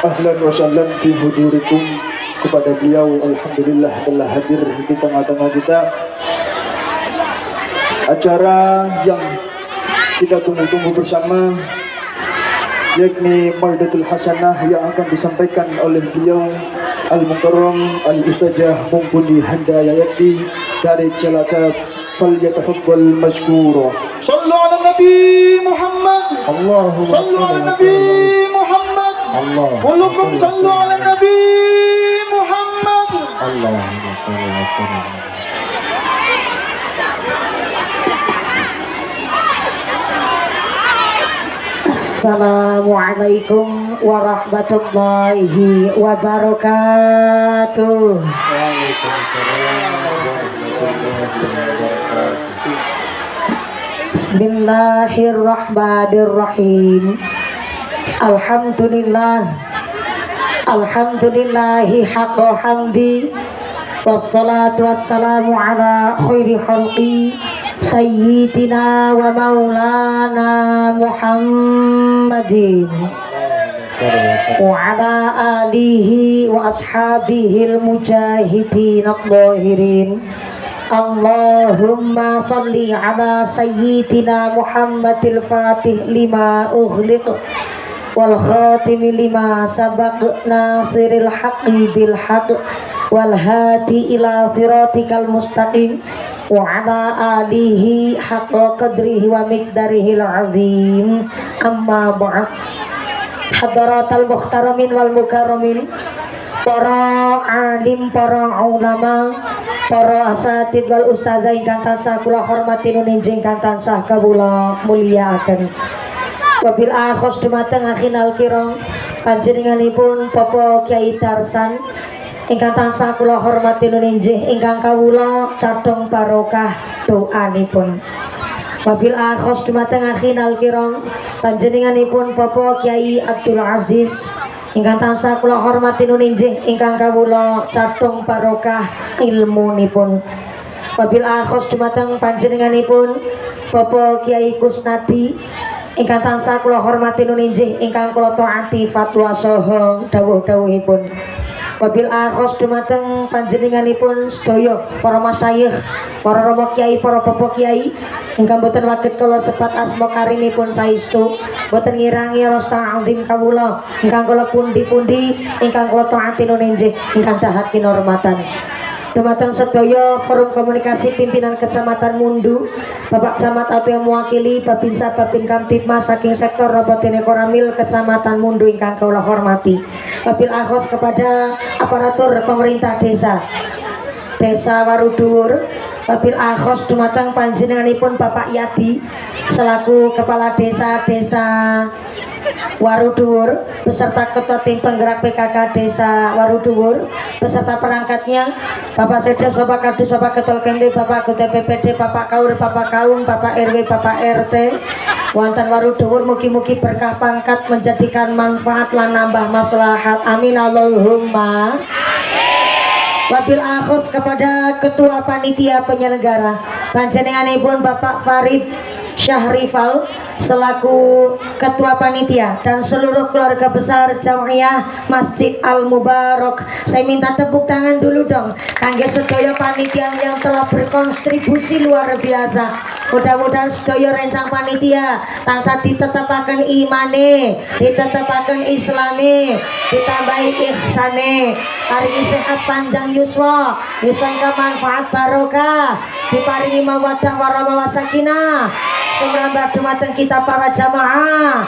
Ahlan wa sahlan fi hudurikum, kepada beliau alhamdulillah telah hadir di tengah-tengah kita. Acara yang kita tunggu-tunggu bersama yakni Mau'idatul Hasanah yang akan disampaikan oleh beliau Al-Mukarram Al-Ustazah Mumpuni Handayati dari Cilacap. Falyatafaddal mashkura. Sallu ala Nabi Muhammad. Allahumma sallu ala Nabi Muhammad. Allahumma sallu ala Nabi Muhammad. Allahumma salli wa sallim. Assalamualaikum warahmatullahi wabarakatuh. Bismillahirrahmanirrahim. Alhamdulillahi haqqa hamdi, wassalatu wassalamu ala khairi khalqi sayyidina wa maulana Muhammadin wa ala alihi wa ashabihil mujahidin al-zahirin. Allahumma salli ala sayyidina Muhammadil fatih lima ughliq wal khatimi lima sabaq nasiril haqqi bil haqq wal hadi ila siratikal mustaqim wa ala alihi haqqa qadrihi wa miqdarihil azim. Amma ba'd. Hadaratal muhtaramin wal mukarramin, para alim, para ulama, para asatid wal ustazah ingkang tansah kula hormati nuninjing ingkang tansah kawula mulyakaken. Wabil akhos dumateng akhinal kiram panjenenganipun Bapak Kyai Darsan ingkang tansah kula hormati nuninjing ingkang kawula cadhong barokah doanipun. Wabil akhos dumateng akhinal kiram panjenenganipun Bapak Kyai Abdul Aziz ingkang tansah kula hormati nuninjih ingkang kawula cadhong barokah ilmunipun. Wabil akhos dumateng panjenenganipun Bapak Kyai Kusnadi ingkang tansah kula hormati nuninjih ingkang kula taati fatwa saha dawuh-dawuhipun. Wabil akhos dumateng panjenenganipun sedaya para masyayikh, para rama kyai, para bapak kyai ingkang boten waget kula sebat asma karimipun saestu, boten ngirangi rasa azim kawula ingkang kula pundi-pundi ingkang kula taati nuninjih ingkang dahat kinurmatan. Dumateng sedaya forum komunikasi pimpinan Kecamatan Mundu, Bapak Camat atau yang mewakili Babinsa Babin Kamtibmas saking sektor Robotene Koramil Kecamatan Mundu ingkang kula hormati. Wabil akhos kepada aparatur pemerintah desa Waruduwur. Wabil akhos dumateng panjenenganipun Bapak Yadi selaku Kepala Desa Waruduwur beserta Ketua Tim Penggerak PKK Desa Waruduwur beserta perangkatnya Bapak Sedes, Bapak Kadus, Bapak Ketua KMD, Bapak Ketua PPD, Bapak Kaur, Bapak Kaum, Bapak RW, Bapak RT wonten Waruduwur, mugi-mugi berkah pangkat menjadikan manfaat lan nambah maslahat, amin Allahumma. Wabil akhos kepada Ketua Panitia Penyelenggara panjenenganipun Bapak Farid Syahrifal selaku Ketua Panitia dan seluruh keluarga besar Jamiah Masjid Al Mubarak. Saya minta tepuk tangan dulu dong kangge sedaya panitia yang telah berkontribusi luar biasa. Mudah-mudahan sedaya rencang panitia tansah ditetapaken imane, ditetapaken islame, ditambahi ihsane, paringi sehat panjang yuswa, ingkang manfaat barokah, diparingi mawaddah warahmah wasakinah, sumrambah dumateng kita para jamaah,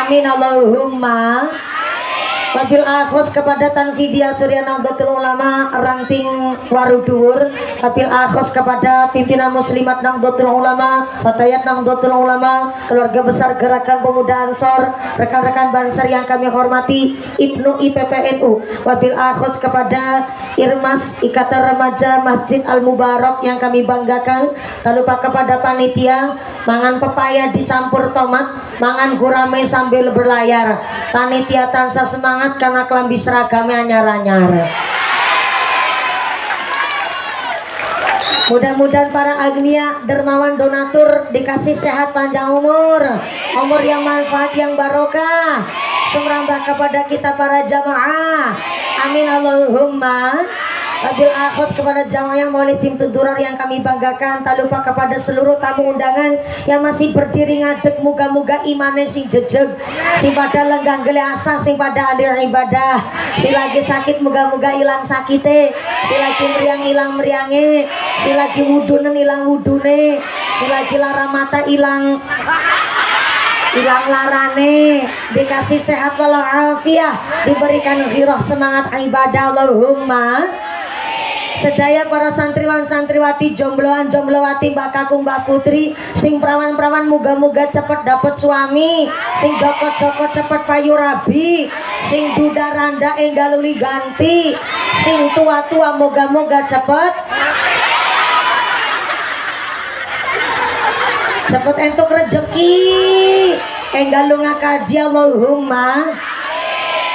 amin Allahumma. Wabil akhos kepada Tanfidia Surya Nahdlatul Ulama Ranting Waruduwur, wabil akhos kepada pimpinan Muslimat Nahdlatul Ulama, Fatayat Nahdlatul Ulama, keluarga besar Gerakan Pemuda Ansor, rekan-rekan Bansar yang kami hormati, Ibnu IPPNU. Wabil akhos kepada Irmas Ikatan Remaja Masjid Al Mubarak yang kami banggakan. Tak lupa kepada panitia, mangan pepaya dicampur tomat, mangan gurame sambil berlayar. Panitia tansah semangat karena kelambi seragamnya anyar-anyar. Mudah-mudahan para agnia dermawan donatur dikasih sehat panjang umur yang manfaat yang barokah, sumrambah kepada kita para jamaah, amin Allahumma. Wabil akhos kepada jamaah yang Maulid Simtudurar yang kami banggakan. Tak lupa kepada seluruh tamu undangan yang masih berdiri ngadeg, muga-muga imane sing jejeg, sing pada lenggah geleasa, sing pada hadir ibadah, si lagi sakit muga-muga ilang sakite, si lagi meriang ilang meriange, si lagi wudunen ilang wudune, si lagi lara mata ilang larane, dikasih sehat walafiat, diberikan ghirah semangat ibadah, Allahumma. Sedaya para santriwan santriwati, jombloan jomblowati, mbak kakung mbak putri, sing perawan-perawan muga-muga cepet dapat suami, sing jokot-jokot cepet payu rabi, sing duda randa enggaluli ganti, sing tua-tua moga-moga cepet entuk rezeki, enggalu ngakaji, Allahumma.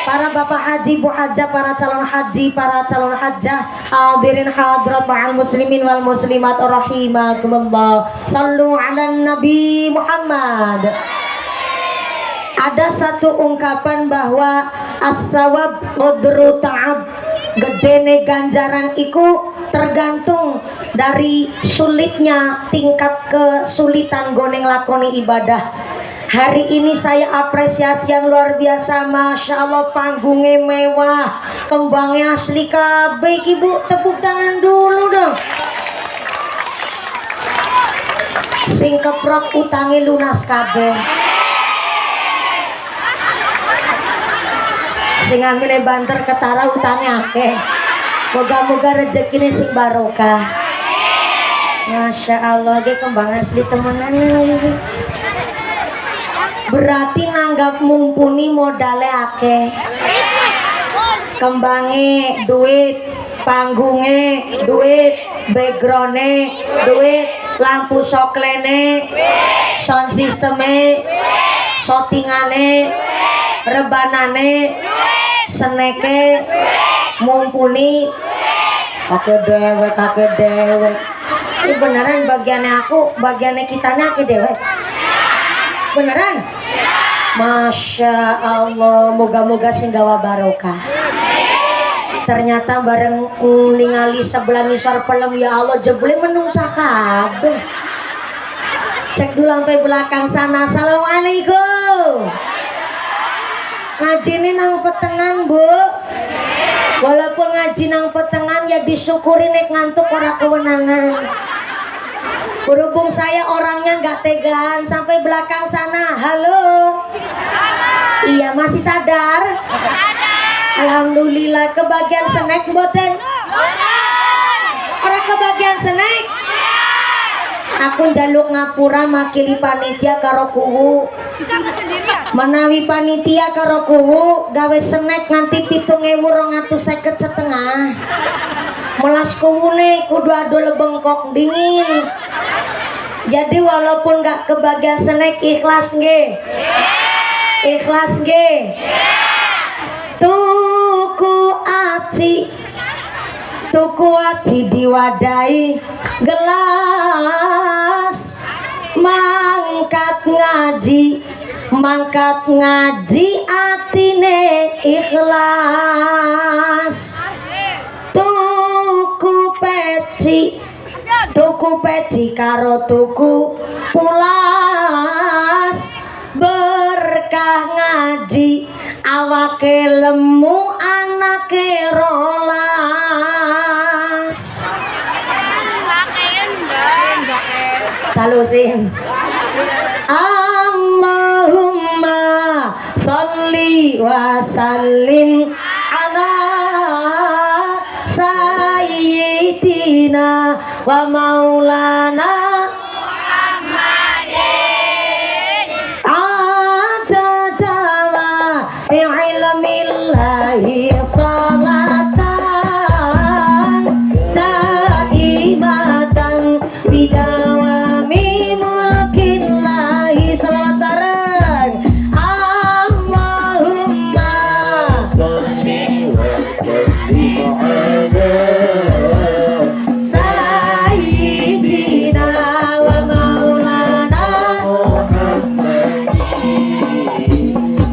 Para bapak haji, bu hajah, para calon haji, para calon hajah, hadirin hadrat ma'al muslimin wal muslimat rahimakumullah. Sallu ala Nabi Muhammad. Ada satu ungkapan bahwa as-sawab qadru ta'ab, gedene ganjaran iku tergantung dari sulitnya tingkat kesulitan goneng lakoni ibadah. Hari ini saya apresiasi yang luar biasa, masya Allah, panggungnya mewah, kembangnya asli kabeh. Ibu tepuk tangan dulu dong. Sing keprok utangnya lunas kabeh, sing amine banter ketara utangnya akeh. Moga-moga rezekinya sing barokah. Masya Allah, ge kembang asli temenan ini. Berarti nanggap mumpuni modale akeh, kembange duit, panggunge duit, backgroundnya duit, lampu soklene, sound systeme, shootingane, rebanane, seneke, mumpuni akeh dewek. Ini beneran bagiannya aku, bagiannya kitanya akeh dewek. Beneran? Masya Allah, moga-moga singgawa barokah. Ternyata bareng ningali sebelah misar pelem, ya Allah, jebule menungsa kabeh. Cek dulu sampai belakang sana. Assalamualaikum. Ngaji ini nang petengan, Bu. Walaupun ngaji nang petengan ya disyukuri, nek ngantuk ora kewenangan. Berhubung saya orangnya nggak tegaan, sampai belakang sana. Halo. Iya, masih sadar? Alhamdulillah. Kebagian snack mboten? Orang kebagian snack? Aku njaluk ngapura makili panitia karo kuwu. Bisa nggak sendiri ya? Menawi panitia karo kuwu gawe snack nganti 7.250 melas kuwune kudu adol bengkok dingin. Jadi walaupun gak kebagian snack ikhlas nggih? Ikhlas nggih? Tuku aci diwadahi gelas, mangkat ngaji atine ikhlas. Tuku peci karo tuku pulas, berkah ngaji awake lemu anake rolas. Salusin. Allahumma sholli wa sallim ala sayyidina wa maulana Muhammadin adada ma fi ilmillahi salatan daimatan bidawami mulkillahi. Salawat sareng. Allahumma sholli wa sallim ala sayyidina wa maulana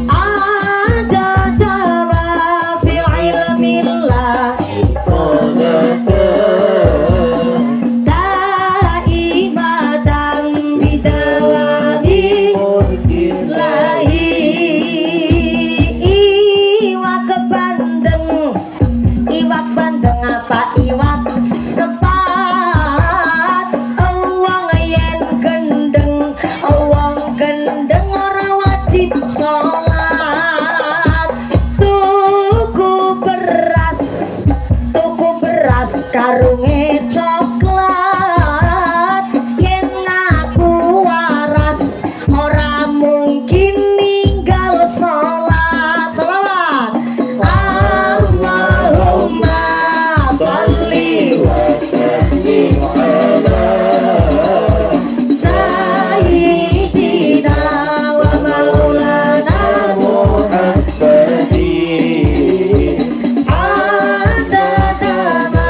adada ma fi ilmillah daimatan bidawami lahi. Iwak bandeng apa iwak sepat, uang yen gendeng, uang gendeng ora wajib sholat. Tuku beras karunge coklat, yen aku waras ora mungkin ninggal sholat. Sholawat. Allahumma sholli wa sallim ala sayyidina wa maulana Muhammadin adada ma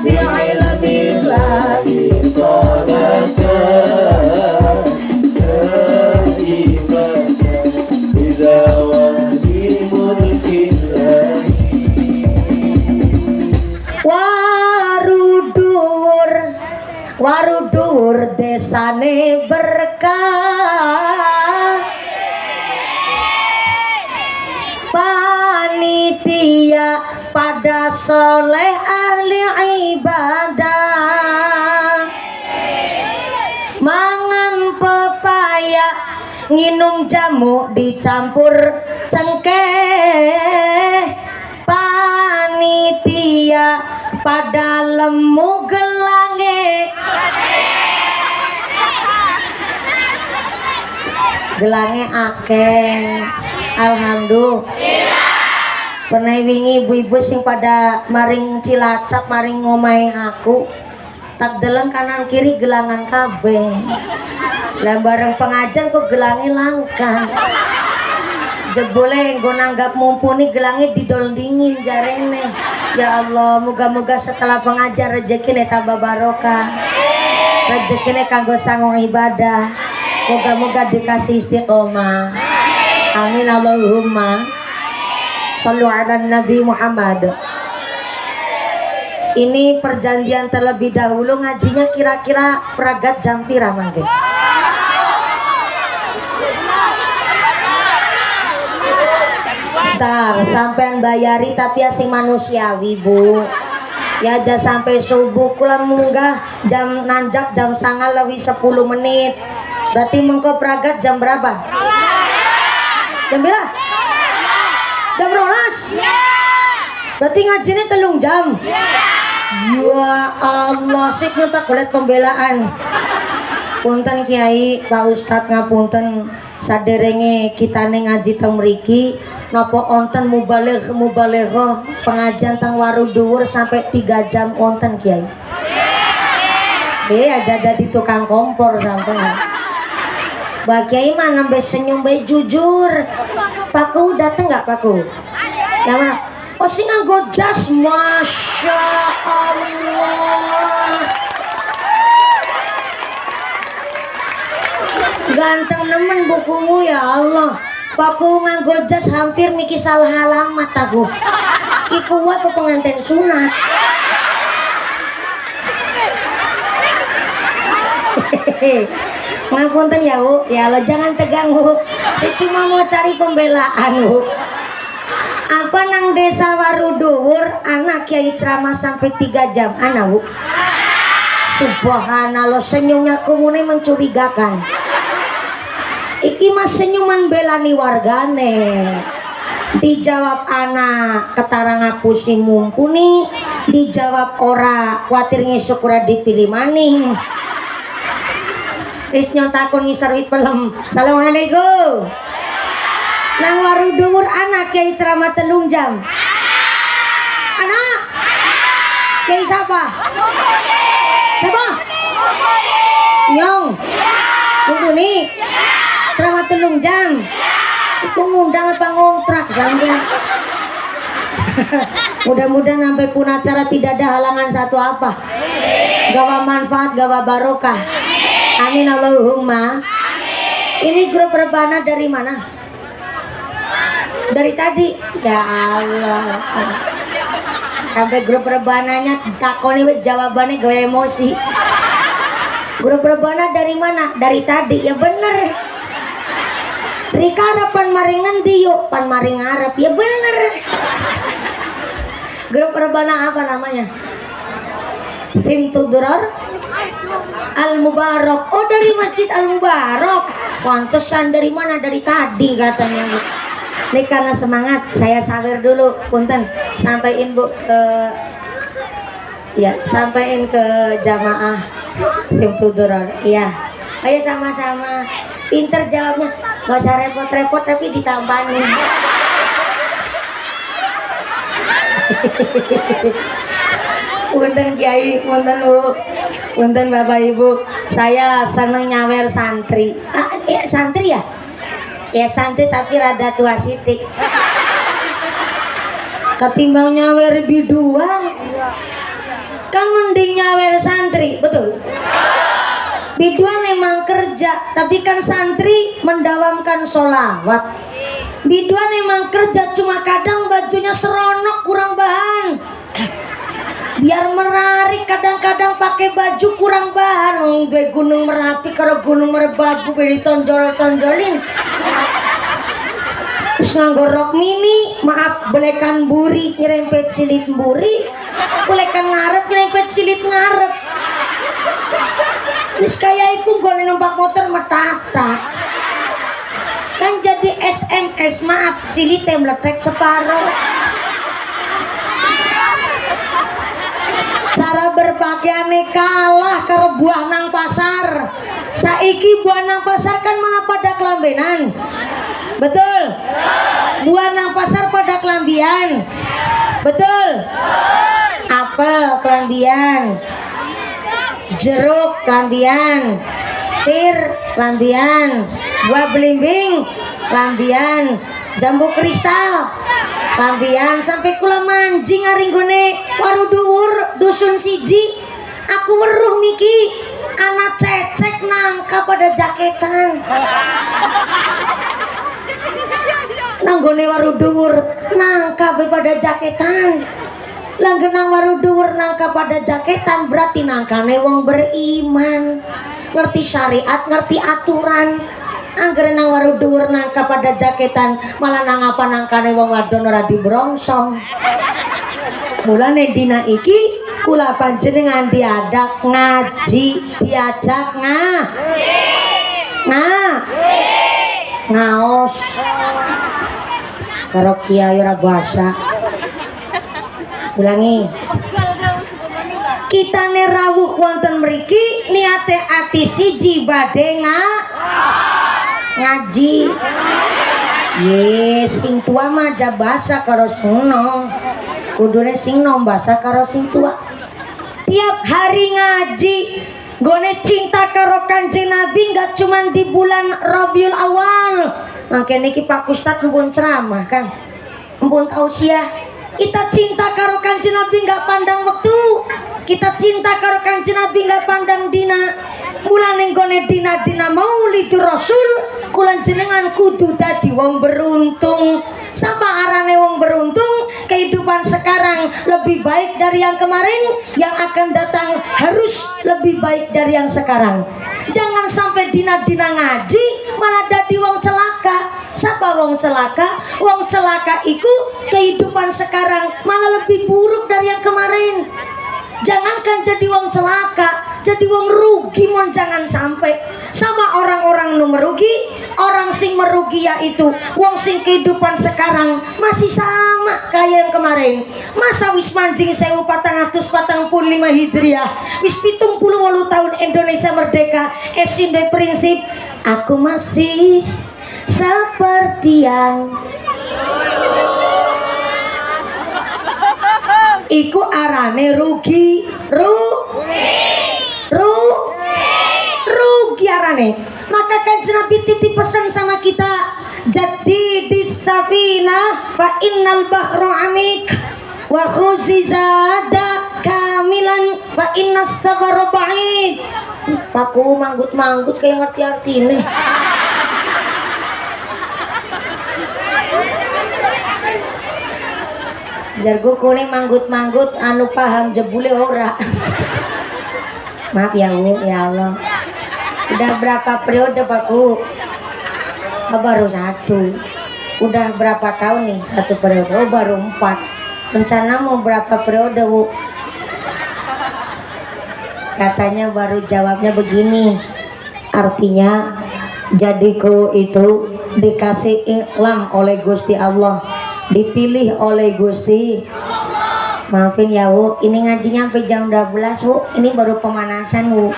fi ilmillah warudur desane berkah, panitia pada soleh ahli ibadah, mangan pepaya nginum jamu dicampur cengkeh, panitia pada lemu gelange akeh. Alhamdulillah. Pernah wingi ibu-ibu sing pada maring Cilacap maring ngomahe aku, tak deleng kanan kiri gelangan kabeh. Lah bareng pengajian kok gelange langka. Jebule nggo nanggap mumpuni gelange didol dingin jarene. Ya Allah, moga-moga setelah pengajar rezekine tambah barokah. Rezekine kanggo sanggung ibadah. Moga-moga dikasih istiqomah. Amin Allahumma. Shallu ala Nabi Muhammad. Ini perjanjian terlebih dahulu, ngajinya kira-kira peragat jam pira mangke? Bentar, sampean bayari tapi asing manusiawi bu. Ya aja sampai subuh kula munggah jam nanjak jam 9:10. Berarti mengko peragat jam berapa? Jam berapa? Jam 12? Berarti ngajinya 3 jam? Ya Allah, sik tak golek pembelaan. Punten Kiai, Pak Ustadz ngapunten saderenge kitane ngaji teng mriki napa onten mubalighah pengajian teng waru dhuwur sampai 3 jam onten Kiai. Aja jadi tukang kompor sampai. Mbak Kiai mah nembe senyum bae jujur. Paku dateng nggak Paku? Yang mana? Oh sing nganggo jas, masya Allah. Ganteng nemen bukumu ya Allah. Paku nganggo jas hampir miki salah alamat aku. Iku wae pengantin sunat. Ngapunten ya Bu, ya Allah jangan tegang Bu. Saya cuma mau cari pembelaan Bu. Apa nang desa Waruduwur anak Kiai ceramah sampai 3 jam anak Bu. Subhanallah senyumnya kumune mencurigakan. Iki mas senyuman belani wargane. Dijawab anak ketara ngapusi mumpuni, dijawab ora kuatir ngesuk ora dipilih maning. Wis nyotakun ngisarwit pelem. Assalamualaikum. Nang Waruduwur anak Kiai ceramah 3 jam. Anak Kiai siapa? Siapa? Nyong. Mumpuni. Ceramah 3 jam. Itu ngundang apa ngontrak sampean. Mudah-mudahan sampai pun acara tidak ada halangan satu apa. Gawa manfaat, gawa barokah. Amin Allahumma. Ini grup rebana dari mana? Dari tadi. Ya Allah. Sampai grup rebananya takoni jawabannya gue emosi. Grup rebana dari mana? Dari tadi. Ya bener. Rika harapan maring ngendi yuk? Pan maring ngarep. Ya bener. Grup rebana apa namanya? Simtudurar Al-Mubarak. Oh dari Masjid Al-Mubarak. Pantesan dari mana? Dari tadi katanya Bu. Ini karena semangat saya sawer dulu punten sampaiin Bu ke ya sampaiin ke jamaah Simtudurar. Iya. Ayo sama-sama pinter jawabnya. Gak usah repot-repot tapi ditambahin. Punten Kiai, punten Bu, punten Bapak Ibu. Saya seneng nyawer santri. Santri ya? Ya santri tapi rada tua sitik. Ketimbang nyawer biduan, kan mending nyawer santri, betul? Biduan memang kerja, tapi kan santri mendawamkan sholawat. Biduan memang kerja, cuma kadang bajunya seronok kurang bahan. Biar menarik kadang-kadang pakai baju kurang bahan. Gue Gunung Merapi kalau Gunung Merbabu beli tonjol-tonjolin. Terus nganggo rok mini, maaf belekan buri nyerempet silit buri, belekan ngarep nyerempet silit ngarep. Terus kayak iku gue numpak motor metatak. Kan jadi SMS maaf silitnya meletek separuh. Cara berpakaiannya kalah karo buah nang pasar. Saiki buah nang pasar kan malah pada kelambenan. Betul? Buah nang pasar pada kelambian. Betul? Apel kelambian, jeruk kelambian, pir kelambian, buah belimbing kelambian, jambu kristal lambian, sampai kula manjing aringgone Waruduwur dusun siji. Aku weruh miki anak cecek nangka pada jaketan. Nanggone Waruduwur nangka pada jaketan. Langgenang Waruduwur nangka pada jaketan berarti nangkane wong beriman, ngerti syariat, ngerti aturan. Angger nang Waruduwur nangka pada jaketan malah nang apa nangkane wong wadon ora dibrongsong. Mulane dina iki kula panjenengan diadak ngaji, diajak ngaos karo kiai ora basa. Ulangi. kita rawuh wonten mriki niate ati siji badhe ngaji. Ye sing tua mah aja basa karo sing nom, kudune sing nom basa karo sing tua. Tiap hari ngaji gone cinta karo Kanjeng Nabi nggak cuman di bulan Rabiul Awal. Makanya niki Pak Ustadz mpun ceramah kan, mpun tausiah. Kita cinta karo Kanjeng Nabi nggak pandang waktu, kita cinta karo Kanjeng Nabi nggak pandang dina. Mulane gone dina Maulidur Rasul, kula jenengan kudu dadi wong beruntung. Sama arane wong beruntung, kehidupan sekarang lebih baik dari yang kemarin, yang akan datang harus lebih baik dari yang sekarang. Jangan sampai dina-dina ngaji malah dadi wong celaka. Siapa wong celaka? Wong celaka iku kehidupan sekarang malah lebih buruk dari yang kemarin. Jangankan jadi wong celaka, jadi wong rugi mon jangan sampai. Sama orang-orang nu merugi, orang sing merugi yaitu wong sing kehidupan sekarang masih sama kayak yang kemarin. Masa wis manjing 1445 Hijriah, wis 78 tahun Indonesia merdeka, esinde prinsip aku masih seperti yang iku arane rugi arane. Maka Kanjeng Nabi titip pesan sama kita, jadi di safina fa innal bahru amik wa khuzizada kamilan fa innas safara ba'id. Paku manggut-manggut kayak ngerti artine. Jargo kuning manggut-manggut anu paham jebule ora. Maaf ya Bu, ya Allah. Udah berapa periode Pakku? Oh, baru 1. Udah berapa tahun nih 1 periode? Oh, baru 4. Rencana mau berapa periode Bu? Katanya baru jawabnya begini. Artinya jadiku itu dikasih iklam oleh Gusti Allah, dipilih oleh Gusti. Maafin ya Bu, ini ngajinya sampai jam 12 Bu, ini baru pemanasan Bu.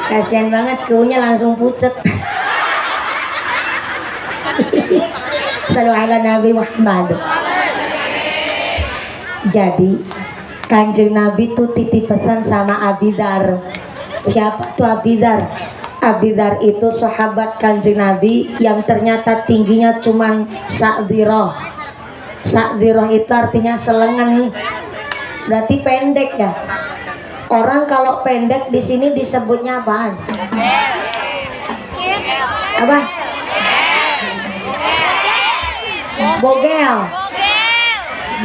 Kasihan banget kuenya langsung pucet. Sallu ala Nabi Muhammad. Jadi Kanjeng Nabi tuh titip pesan sama Abi Dzar. Siapa tuh Abi Dzar? Abi Dzar itu sahabat Kanjeng Nabi yang ternyata tingginya cuman sa'dziroh. Sa'dziroh itu artinya selengan, berarti pendek ya. Orang kalau pendek di sini disebutnya apaan? Apa? Bogel.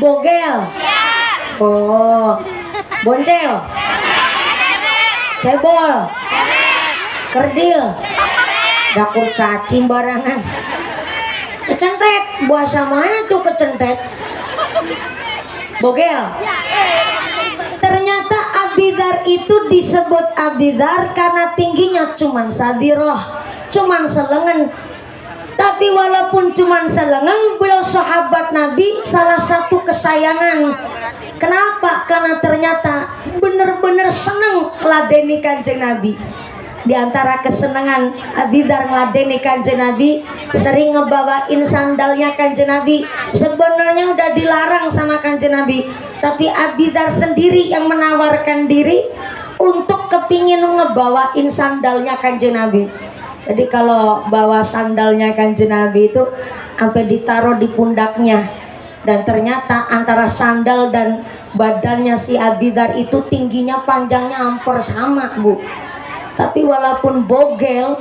Bogel. Oh, boncel. Cebol. Kerdil. Dakur cacing barangan. Kecentet. Bahasa mana tuh kecentet? Bogel. Ternyata Abi Dzar itu disebut Abi Dzar karena tingginya cuman sadiroh, cuman selengan. Tapi walaupun cuman selengan, beliau sahabat Nabi salah satu kesayangan. Kenapa? Karena ternyata bener-bener seneng ladeni Kanjeng Nabi. Di antara kesenangan Abi Dzar ngeladeni Kanjeng Nabi, sering ngebawain sandalnya Kanjeng Nabi. Sebenarnya udah dilarang sama Kanjeng Nabi, tapi Abi Dzar sendiri yang menawarkan diri untuk kepingin ngebawain sandalnya Kanjeng Nabi. Jadi kalau bawa sandalnya Kanjeng Nabi itu sampai ditaruh di pundaknya. Dan ternyata antara sandal dan badannya si Abi Dzar itu tingginya panjangnya hampir sama Bu. Tapi walaupun bogel,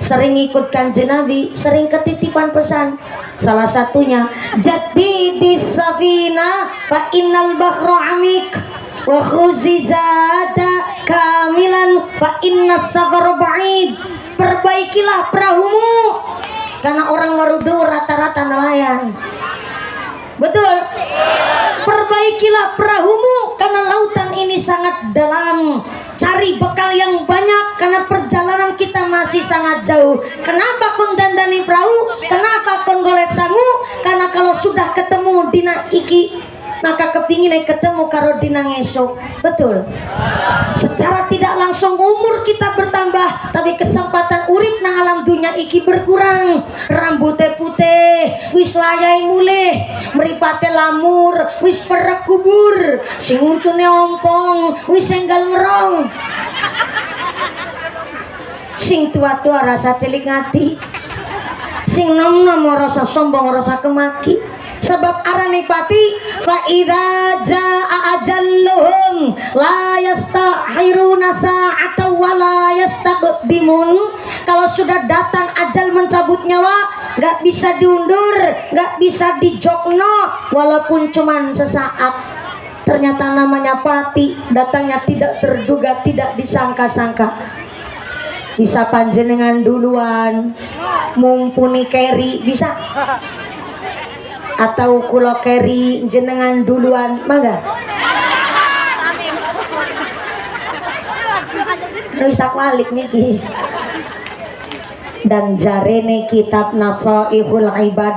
sering ikut Kanjeng Nabi, sering ketitipan pesan. Salah satunya, jadi di safina fa innal bahru amik wa khuzizada kamilan fa innas safara ba'id. Perbaikilah perahumu, karena orang Marudu rata-rata nelayan. Betul. Perbaikilah perahumu karena lautan ini sangat dalam. Cari bekal yang banyak karena perjalanan kita masih sangat jauh. Kenapa kon dandani perahu? Kenapa kon golek sangu? Karena kalau sudah ketemu dina iki maka kepingin ketemu karo dina esok. Betul. Secara tidak langsung umur kita bertambah, tapi kesempatan urip nang alam dunia iki berkurang. Rambutnya putih wis layai mulih, mripate lamur wis perek kubur, sing untune ompong wis enggal ngerong, sing tua-tua rasa cilik ngati, sing nom-nom rasa sombong rasa kemaki. Sebab arane pati fa idza jaa ajalluhum la yastahiruna sa'ata wa la yastaqdimun. Kalau sudah datang ajal mencabut nyawa, nggak bisa diundur, nggak bisa dijokno walaupun cuman sesaat. Ternyata namanya pati datangnya tidak terduga, tidak disangka-sangka. Bisa panjenengan duluan mumpuni keri bisa, atau kulo keri jenengan duluan mangga. Terus balik niki. Dan jarene kitab Nasaihul Ibad,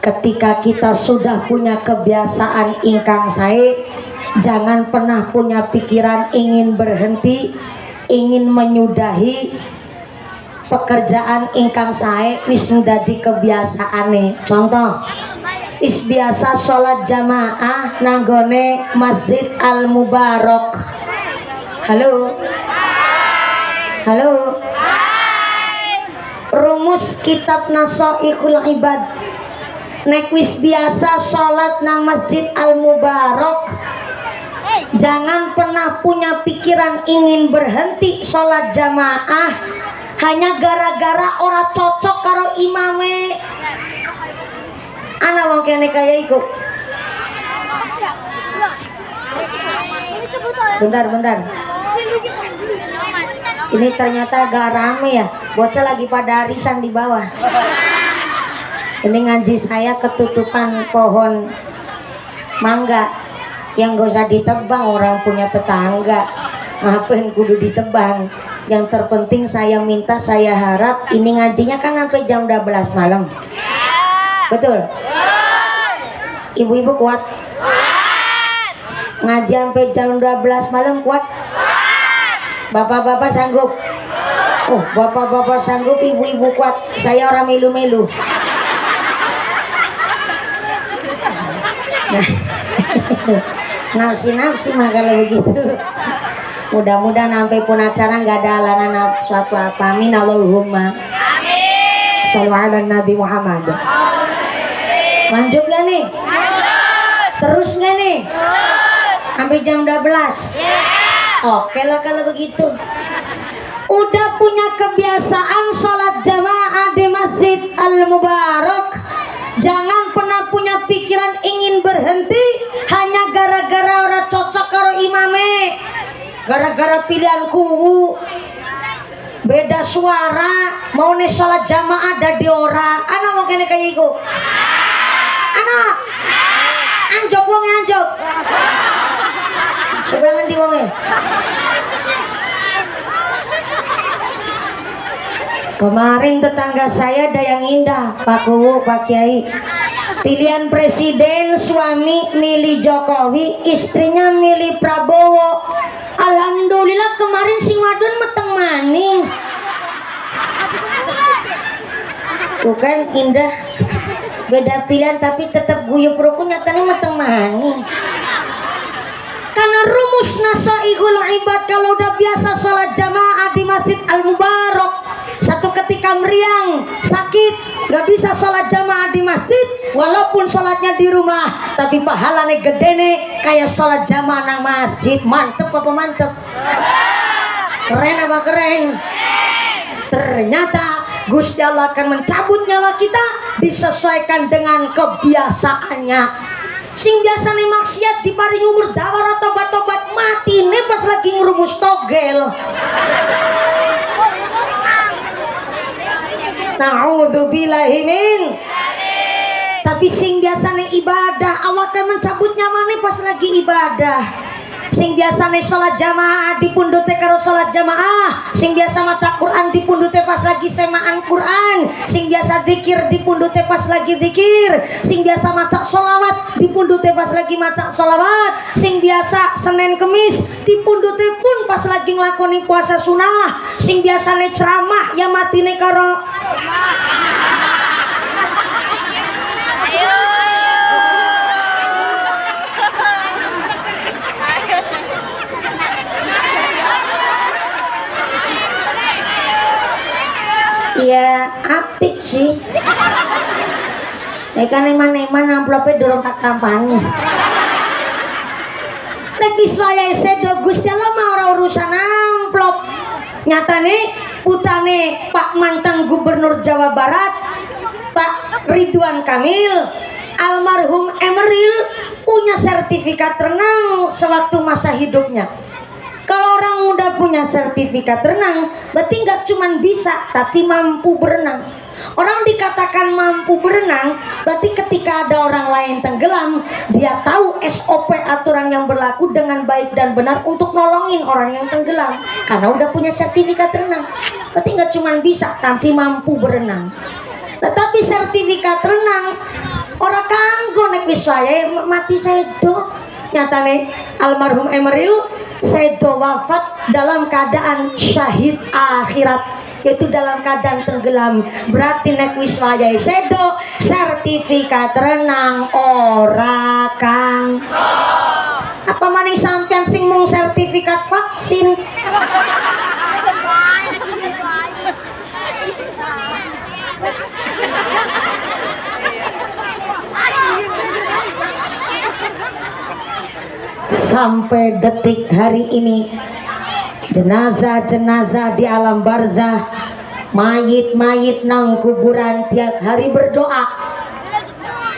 ketika kita sudah punya kebiasaan ingkang sae, jangan pernah punya pikiran ingin berhenti, ingin menyudahi pekerjaan ingkang sae wis dadi kebiasaane. Contoh, is biasa sholat jamaah nanggone Masjid Al Mubarak. Halo, halo. Rumus kitab Nasaihul Ibad, nek wis biasa sholat nang Masjid Al Mubarak, jangan pernah punya pikiran ingin berhenti sholat jamaah hanya gara-gara ora cocok karo imame. Ana wong kene kaya iku. Bentar. Ini ternyata agak rame ya. Bocah lagi pada arisan di bawah. Ini ngaji saya ketutupan pohon mangga yang gak usah ditebang, orang punya tetangga. Ngapain kudu ditebang? Yang terpenting saya minta, saya harap ini ngajinya kan sampai jam 12 malam. Betul? Ibu-ibu kuat? Ngaji sampai jam 12 malam kuat? Bapak-bapak sanggup? Oh, bapak-bapak sanggup, ibu-ibu kuat. Saya orang melu-melu. Nafsi mah kalau begitu. Mudah-mudahan sampai pun acara nggak ada halangan suatu apa. Amin Allahumma. Amin. Sallu ala Nabi Muhammad. Lanjut gak nih? Terus gak nih? Sampai jam 12. Oke lah kalau begitu. Udah punya kebiasaan sholat jamaah di Masjid Al Mubarak, jangan pernah punya pikiran ingin berhenti hanya gara-gara orang cocok karo imame, gara-gara pilihanku beda suara mau nih sholat jamaah ada di ora. Anak mau kene kayak iku, anak anjok wong anjok sebelah di wonge. Kemarin tetangga saya ada yang indah, Pak Kuwu, Pak Kiai. Pilihan presiden, suami milih Jokowi, istrinya milih Prabowo. Alhamdulillah kemarin si wadon meteng maning. Tuh kan indah. Beda pilihan tapi tetap guyup rukun, nyatanya meteng maning. Karena rumus Nasaihul Ibad, kalau udah biasa sholat jamaah di Masjid Al Mubarak, satu ketika meriang, sakit, gak bisa sholat jamaah di masjid, walaupun sholatnya di rumah, tapi pahalanya gede nih, kayak sholat jamaah nang masjid. Mantep apa mantep? Keren apa keren? Ternyata Gusti Allah akan mencabut nyawa kita disesuaikan dengan kebiasaannya. Sing biasa nih maksiat diparing umur dawar tobat-tobat mati nih pas lagi ngerumus togel. Na'udzubillahi min. Tapi sing biasa nih ibadah, Allah akan mencabut nyawa nih pas lagi ibadah. sing biasane salat jamaah dipundhute karo salat jamaah, sing biasa maca Quran dipundhute pas lagi semaan Quran, sing biasa zikir dipundhute pas lagi zikir, sing biasa maca sholawat dipundhute pas lagi maca sholawat, sing biasa Senin Kemis dipundhute pun pas lagi nglakoni puasa sunah, sing biasane ceramah ya matine karo ya apik sih. Kan eman-eman amplopnya dorong tak kampanye. Lagi saya sedo Gusti Allah mah ora urusan amplop. Nyatane putane Pak mantan Gubernur Jawa Barat, Pak Ridwan Kamil, almarhum Emeril punya sertifikat renang sewaktu masa hidupnya. Kalau orang udah punya sertifikat renang, berarti nggak cuma bisa, tapi mampu berenang. Orang dikatakan mampu berenang, berarti ketika ada orang lain tenggelam, dia tahu SOP aturan yang berlaku dengan baik dan benar untuk nolongin orang yang tenggelam. Karena udah punya sertifikat renang, berarti nggak cuma bisa, tapi mampu berenang. Tetapi sertifikat renang, orang kanggo nek wis wae mati sedo. Nyatane almarhum Emeril sedo wafat dalam keadaan syahid akhirat, yaitu dalam keadaan tenggelam. Berarti nek wis wayahe sedo sertifikat renang ora kang. Apa maning sampean sing mung sertifikat vaksin? Sampai detik hari ini jenazah-jenazah di alam barzah, mayit-mayit nang kuburan tiap hari berdoa.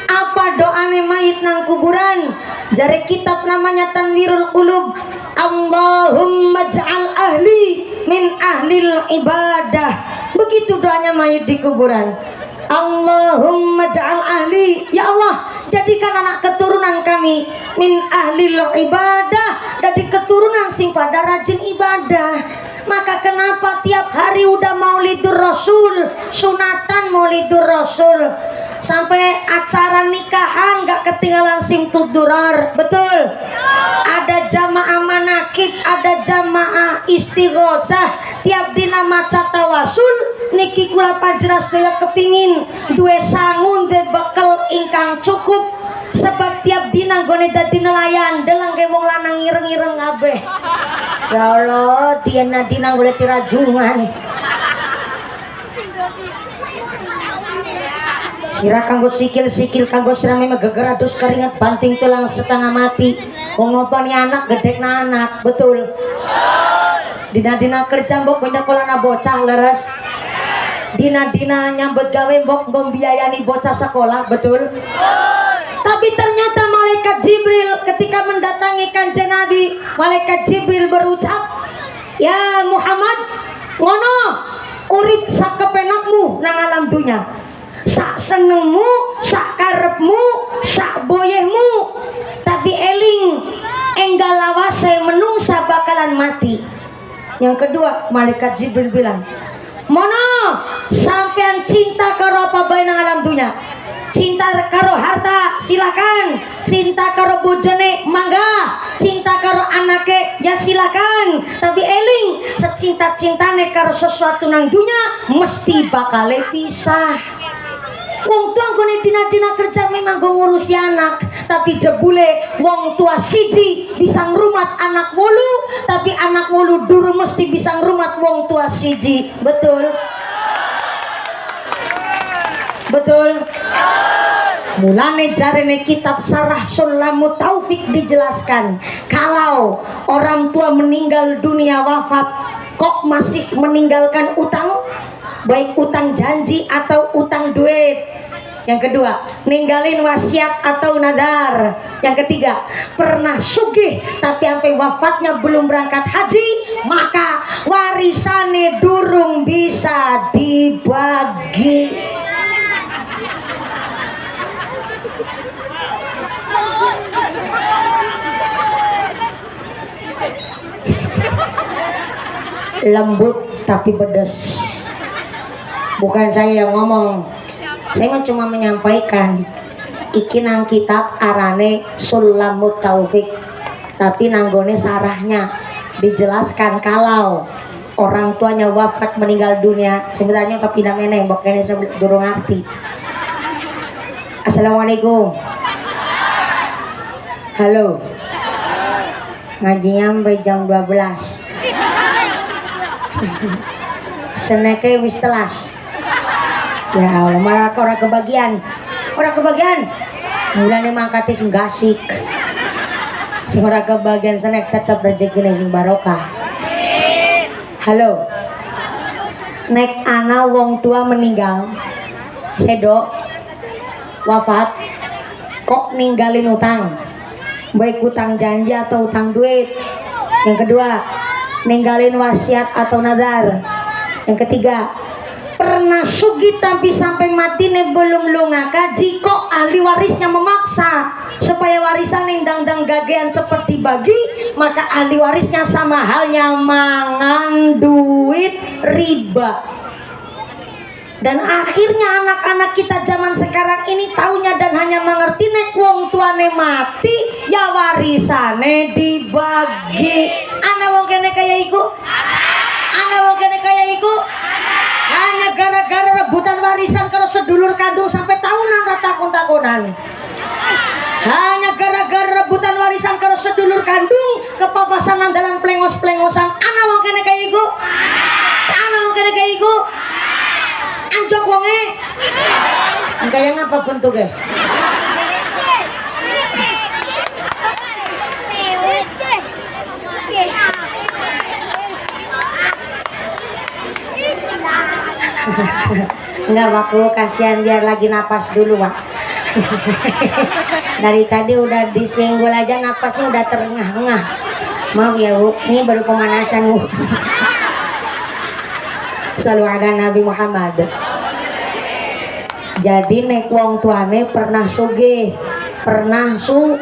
Apa doane mayit nang kuburan? Jare kitab namanya Tanwirul Qulub, Allahumma ja'al ahli min ahlil ibadah. Begitu doanya mayit di kuburan. Allahumma ja'al ahli, ya Allah jadikan anak keturunan kami min ahlil ibadah, dari keturunan sing pada rajin ibadah. Maka kenapa tiap hari udah maulidur rasul, sunatan maulidur rasul, sampai acara nikahan gak ketinggalan sim tudurar, betul? Ada jamaah manakib, ada jamaah istighosah, tiap dina maca tawasul. Niki kula panjenengan sedaya kepingin duwe sangun de bekal ingkang cukup, sebab tiap dina gone dadi nelayan delang ge wong lanang ireng-ireng kabeh. Ya Allah, dina-dina golek tirajungan. Sira kanggo sikil-sikil kanggo sirame megeger adus keringat banting tulang setengah mati. Wong ngoponi anak gedekna anak, betul? Dina-dina kerja mbok nyekolana bocah leres. Dina-dina nyambut gawe mbok ngombiayani bocah sekolah, betul? Tapi ternyata malaikat Jibril ketika mendatangi kanjeng Nabi, malaikat Jibril berucap, "Ya Muhammad, ngono urip sakepenakmu nang alam dunya. Sak senengmu, sak karepmu, sak boyehmu. Tapi eling enggal lawase menungsa bakalan mati." Yang kedua, malaikat Jibril bilang, "Mono sampean cinta karo apa bae nang alam dunya? Cinta karo harta silakan, cinta karo bojone mangga, cinta karo anake ya silakan, tapi eling secinta-cintane karo sesuatu nang dunya mesti bakale pisah." Wong tua nggone dina-dina kerja memang go ngurusi anak, tapi jebule wong tua siji bisa ngrumat anak wolu, tapi anak wolu duru mesti bisa ngrumat wong tua siji, betul? Betul? Mulane jarene kitab Sarah Sulamut Taufik dijelaskan, kalau orang tua meninggal dunia wafat kok masih meninggalkan utang, baik utang janji atau utang duit. Yang kedua, ninggalin wasiat atau nadar. Yang ketiga, pernah sugih tapi sampai wafatnya belum berangkat haji, maka warisane durung bisa dibagi. lembut tapi pedas. Bukan saya yang ngomong, saya cuma menyampaikan. Iki nang kitab arane Sulamut Taufik, tapi nanggone sarahnya dijelaskan kalau orang tuanya wafat meninggal dunia sebenarnya kepindah meneh mbok kene durung ngerti. Assalamualaikum. Halo. Ngajinya sampai jam 12. Seneke wis telas. Ya Allah, malah orang kebagian. Orang kebagian. Mulane mangkate sing gasik. Sing ora kebagian senek tetep rezekine sing barokah. Halo. Nek ana wong tua meninggal, sedok wafat, kok ninggalin utang, baik utang janji atau utang duit. Yang kedua, ninggalin wasiat atau nadar. Yang ketiga, pernah sugih tapi sampai mati nih belum lunga kaji, kok ahli warisnya memaksa supaya warisan dang gagean cepet dibagi, maka ahli warisnya sama halnya mangan duit riba. Dan akhirnya anak-anak kita zaman sekarang ini taunya dan hanya mengerti nek wong tuane mati ya warisane dibagi. Ana wong kene kaya iku? Ana wong kene kaya iku? Hanya gara-gara rebutan warisan karo sedulur kandung sampai tahunan takon-takonan. Hanya gara-gara rebutan warisan karo sedulur kandung kepapasan andalan plengos-plengosan. Ana wong kene kaya iku? Ana wong kene kaya iku? Anjok wonge. Kaya ngapa bentuknya? Enggak, waktu kasihan biar lagi napas dulu, Pak. Dari tadi udah disenggol aja napasnya udah terengah-engah. Maaf ya, Bu. Ini baru pemanasan, Bu. Selalu ada Nabi Muhammad. Jadi nek wong tuane pernah sugih, pernah sugih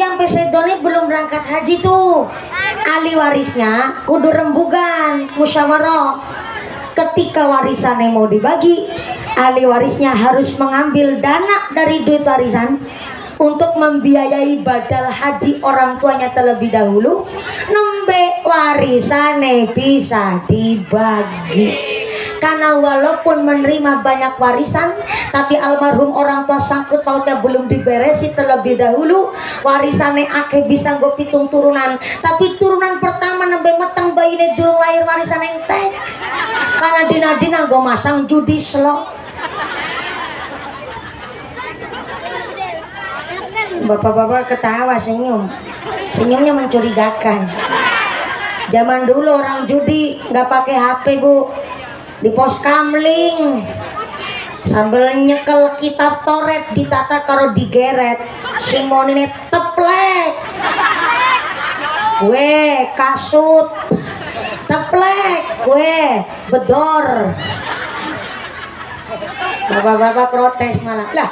sampai sedone belum berangkat haji tuh. Ahli warisnya kudu rembugan musyawarah. Ketika warisannya mau dibagi, ahli warisnya harus mengambil dana dari duit warisan untuk membiayai badal haji orang tuanya terlebih dahulu, nembe warisane bisa dibagi. Karena walaupun menerima banyak warisan, tapi almarhum orang tua sangkut pautnya belum diberesi terlebih dahulu, warisannya akeh bisa nggo pitung turunan, tapi turunan pertama nembe meteng bayine durung lahir warisan entek. Karena dina-dina nggo masang judi slot. Bapak-bapak ketawa, senyumnya mencurigakan. Zaman dulu orang judi nggak pakai HP, Bu, di pos kamling sambil nyekel kitab Toret ditata karo digeret simonine teplek gue kasut teplek gue bedor. Bapak-bapak protes malah, lah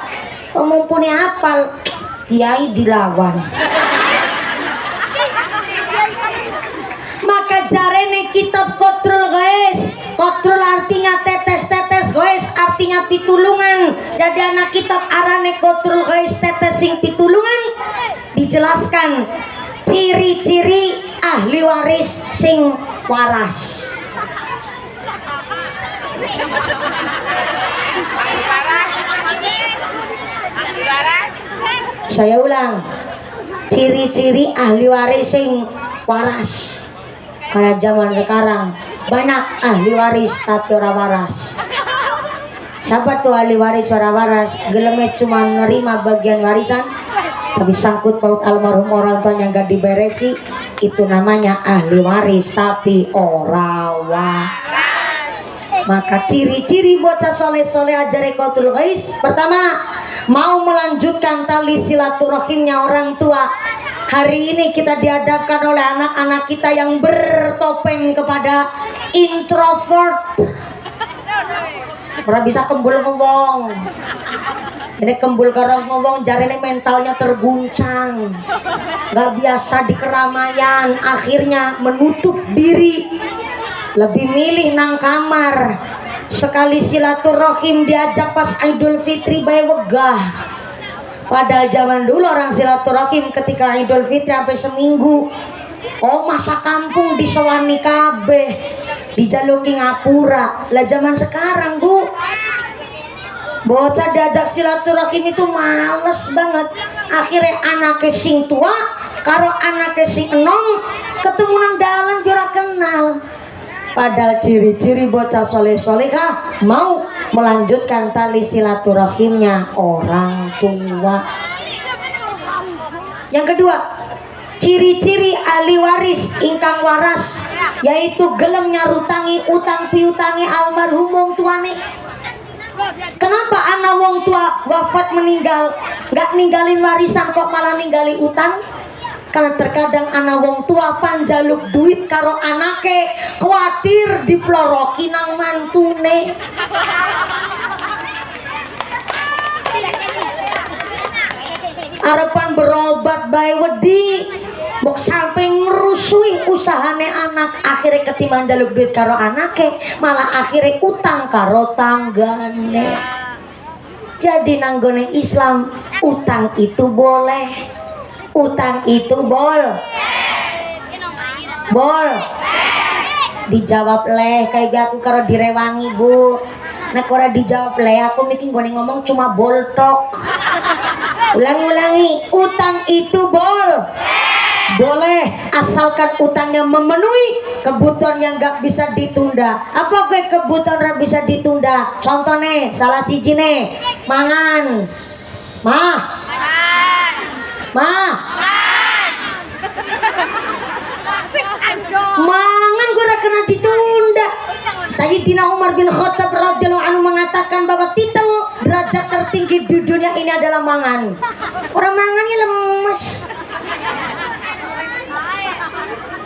mumpuni hafal kiai dilawan. Maka jarene kitab Kotrul guys, Kotrul artinya tetes-tetes guys, artinya pitulungan. Jadi anak kitab arane Kotrul guys, tetes sing pitulungan, dijelaskan ciri-ciri ahli waris sing waras. Saya ulang, ciri-ciri ahli waris sing waras. Karena zaman sekarang banyak ahli waris tapi ora waras. Siapa tuh ahli waris ora waras? Geleme cuma nerima bagian warisan, tapi sangkut paut almarhum orang tuanya nggak diberesi. Itu namanya ahli waris tapi ora waras. Maka ciri-ciri bocah soleh-soleh ajare Qatul Ghais. Pertama, mau melanjutkan tali silaturahimnya orang tua. Hari ini kita dihadapkan oleh anak-anak kita yang bertopeng kepada introvert. Ora bisa kembul ngomong. Ini kembul karo ngomong jarene mentalnya terguncang. Gak biasa di keramaian, akhirnya menutup diri. Lebih milih nang kamar. Sekali silaturahim diajak pas Idul Fitri bae wegah. Padahal zaman dulu orang silaturahim ketika Idul Fitri sampai seminggu. Oh masa kampung disewani kabeh, dijaluki ngapura. Lah zaman sekarang bu, bocah diajak silaturahim itu males banget. Akhirnya anaknya sing tua karo anaknya sing enom ketemu nang dalan ora kenal. Padahal ciri-ciri bocah soleh-solehah mau melanjutkan tali silaturahimnya orang tua. Yang kedua, ciri-ciri ahli waris ingkang waras yaitu gelem nyarutangi utang piutangi almarhum wong tuane. Kenapa anak wong tua wafat meninggal nggak ninggalin warisan kok malah ninggali utang? Karena terkadang anak wong tua panjaluk duit karo anake khawatir diploroki nang mantune. Harapan berobat bae wedi mbok sampai ngerusui usahane anak, akhirnya ketimbang jaluk duit karo anake malah akhirnya utang karo tanggane. Jadi nanggone Islam utang itu boleh, utang itu bol dijawab leh kayak aku karo direwangi bu. Nek ora dijawab leh aku mikir gue ngomong cuma boltok. Ulangi, utang itu boleh asalkan utangnya memenuhi kebutuhan yang gak bisa ditunda. Apa gue kebutuhan yang bisa ditunda? Contohnya salah siji nih mangan mangan gue udah kena ditunda. Sayyidina Umar bin Khattab radhiyallahu anhu mengatakan bahwa titel derajat tertinggi di dunia ini adalah mangan. Orang mangannya lemes.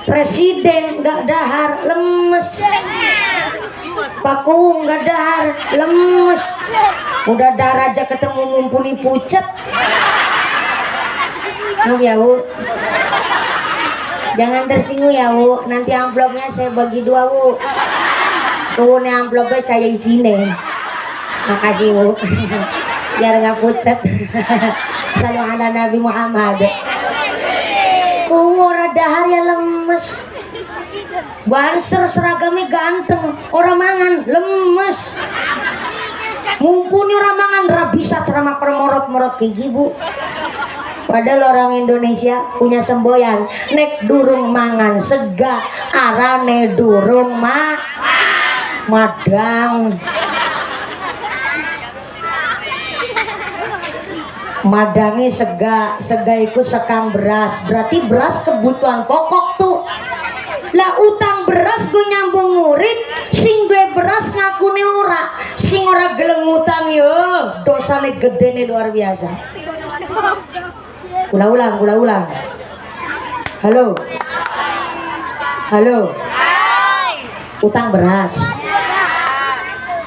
Presiden gak dahar lemes. Pakung gak dahar lemes. Udah dahar aja ketemu mumpuni pucet. Nuh ya bu, jangan tersinggung ya bu. Nanti amplopnya saya bagi dua bu. Tuh nih amplopnya saya isinin. Makasih bu. Biar nggak pucet. Salam ala Nabi Muhammad. Ora dahar ya lemes. Banser seragamnya ganteng. Orang mangan lemes. Mumpuni orang mangan rabisa ceramah permorot-morot kayak gitu. Padahal orang Indonesia punya semboyan nek durung mangan sega arane durung madang. Madangi sega iku sekang beras, berarti beras kebutuhan pokok tuh. Lah utang beras gue nyambung murid, sing duwe beras ngakune ora, sing ora gelem ngutang yo dosane gedene luar biasa. Ulang. Halo. Utang beras.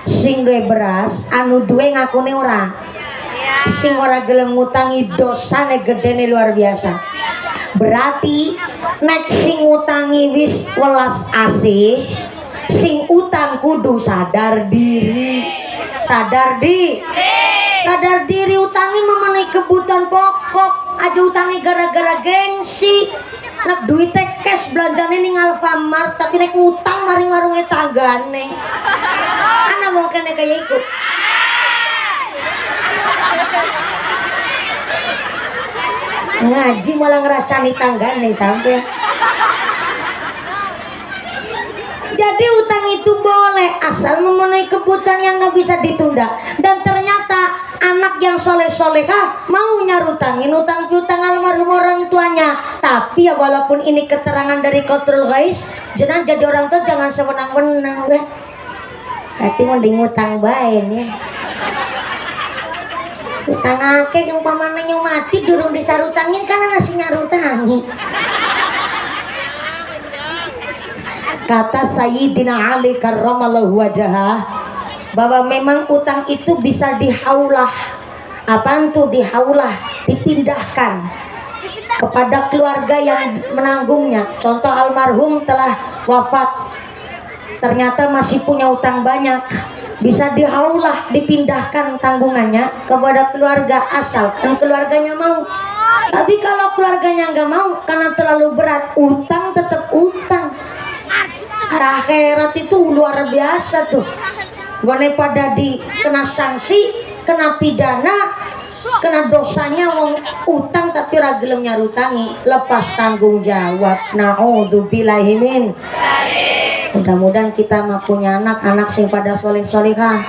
Sing duwe beras anu duwe ngakune ora. Sing ora gelem ngutangi dosane gedene luar biasa. Berarti nek sing ngutangi wis welas asih, sing utang kudu sadar diri. Sadar diri utangi memenuhi kebutuhan pokok. Aja utangi gara-gara gengsi. Nek duit cash belanjane ning Alfamart tapi nek ngutang maring warunge tanggane. Ana wong kene kaya iku. Ngaji malah ngerasani tanggane sampai. Jadi utang itu boleh asal memenuhi kebutuhan yang gak bisa ditunda. Dan ternyata anak yang soleh-solehah mau nyarutangin utang piutang almarhum orang tuanya. Tapi ya walaupun ini keterangan dari Qatrul Ghais, jangan jadi orang tua jangan sewenang-wenang ya. Berarti mau ngutang bae ya. Utang akeh yang pamannya mati durung disarutangin karena masih nyarutangi. Kata Sayyidina Ali karramallahu wajhah, bahwa memang utang itu bisa dihaulah. Apaan tuh dihaulah? Dipindahkan kepada keluarga yang menanggungnya. Contoh almarhum telah wafat, ternyata masih punya utang banyak, bisa dihaulah, dipindahkan tanggungannya kepada keluarga asalkan keluarganya mau. Tapi kalau keluarganya nggak mau karena terlalu berat, utang tetap utang. Akhirat itu luar biasa tuh. Gone pada kena sanksi, kena pidana, kena dosanya wong utang tapi ra gelem nyarutangi, lepas tanggung jawab. Naudzubillahi min. Mudah-mudahan kita mah punya anak-anak sing pada soleh-solehah.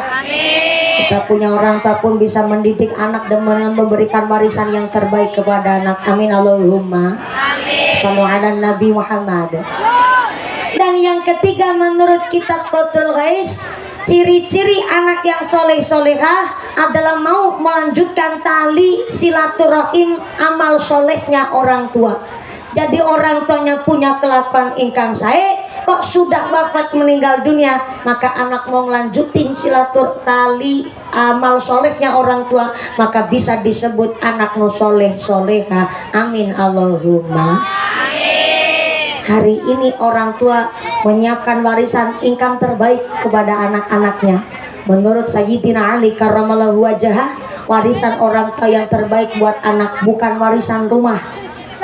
Kita punya orang tua pun bisa mendidik anak dan memberikan warisan yang terbaik kepada anak. Amin Allahumma. Sallu ala Nabi Muhammad. Dan yang ketiga menurut kitab Qatrul Ghais, ciri-ciri anak yang soleh-solehah adalah mau melanjutkan tali silaturahim amal solehnya orang tua. Jadi orang tuanya punya kelakuan ingkang sae, kok sudah wafat meninggal dunia, maka anak mau ngelanjutin silatur tali amal solehnya orang tua, maka bisa disebut anak nu soleh soleha. Amin Allahumma. Hari ini orang tua menyiapkan warisan ingkang terbaik kepada anak-anaknya. Menurut Sayyidina Ali karramallahu wajhah, warisan orang tua yang terbaik buat anak bukan warisan rumah,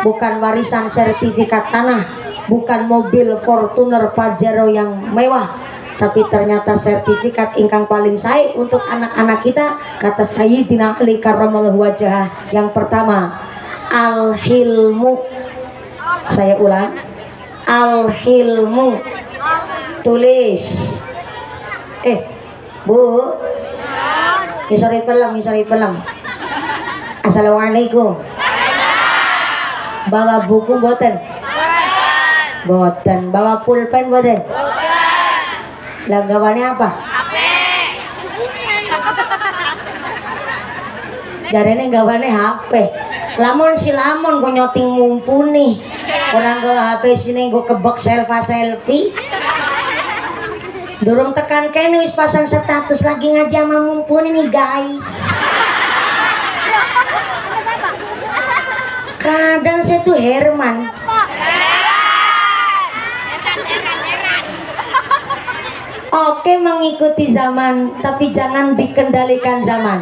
bukan warisan sertifikat tanah, bukan mobil Fortuner Pajero yang mewah, tapi ternyata sertifikat ingkang paling sae untuk anak-anak kita, kata Sayyidina Ali karramallahu wajhah. Yang pertama, al-hilmu. Saya ulang, al-hilmu. Tulis. Bu, ngisori pelem. Assalamualaikum. Bawa buku boten? Boten. Bawa pulpen boten? Lah gawannya apa? Jarene gawane HP. Lamun si lamun go nyoting mumpuni. Orang gawa HP sini go kebek selfie. Durung tekan kene wis pasang status lagi ngaji sama mumpuni nih guys. Kadang saya tuh Herman. Oke, mengikuti zaman, tapi jangan dikendalikan zaman.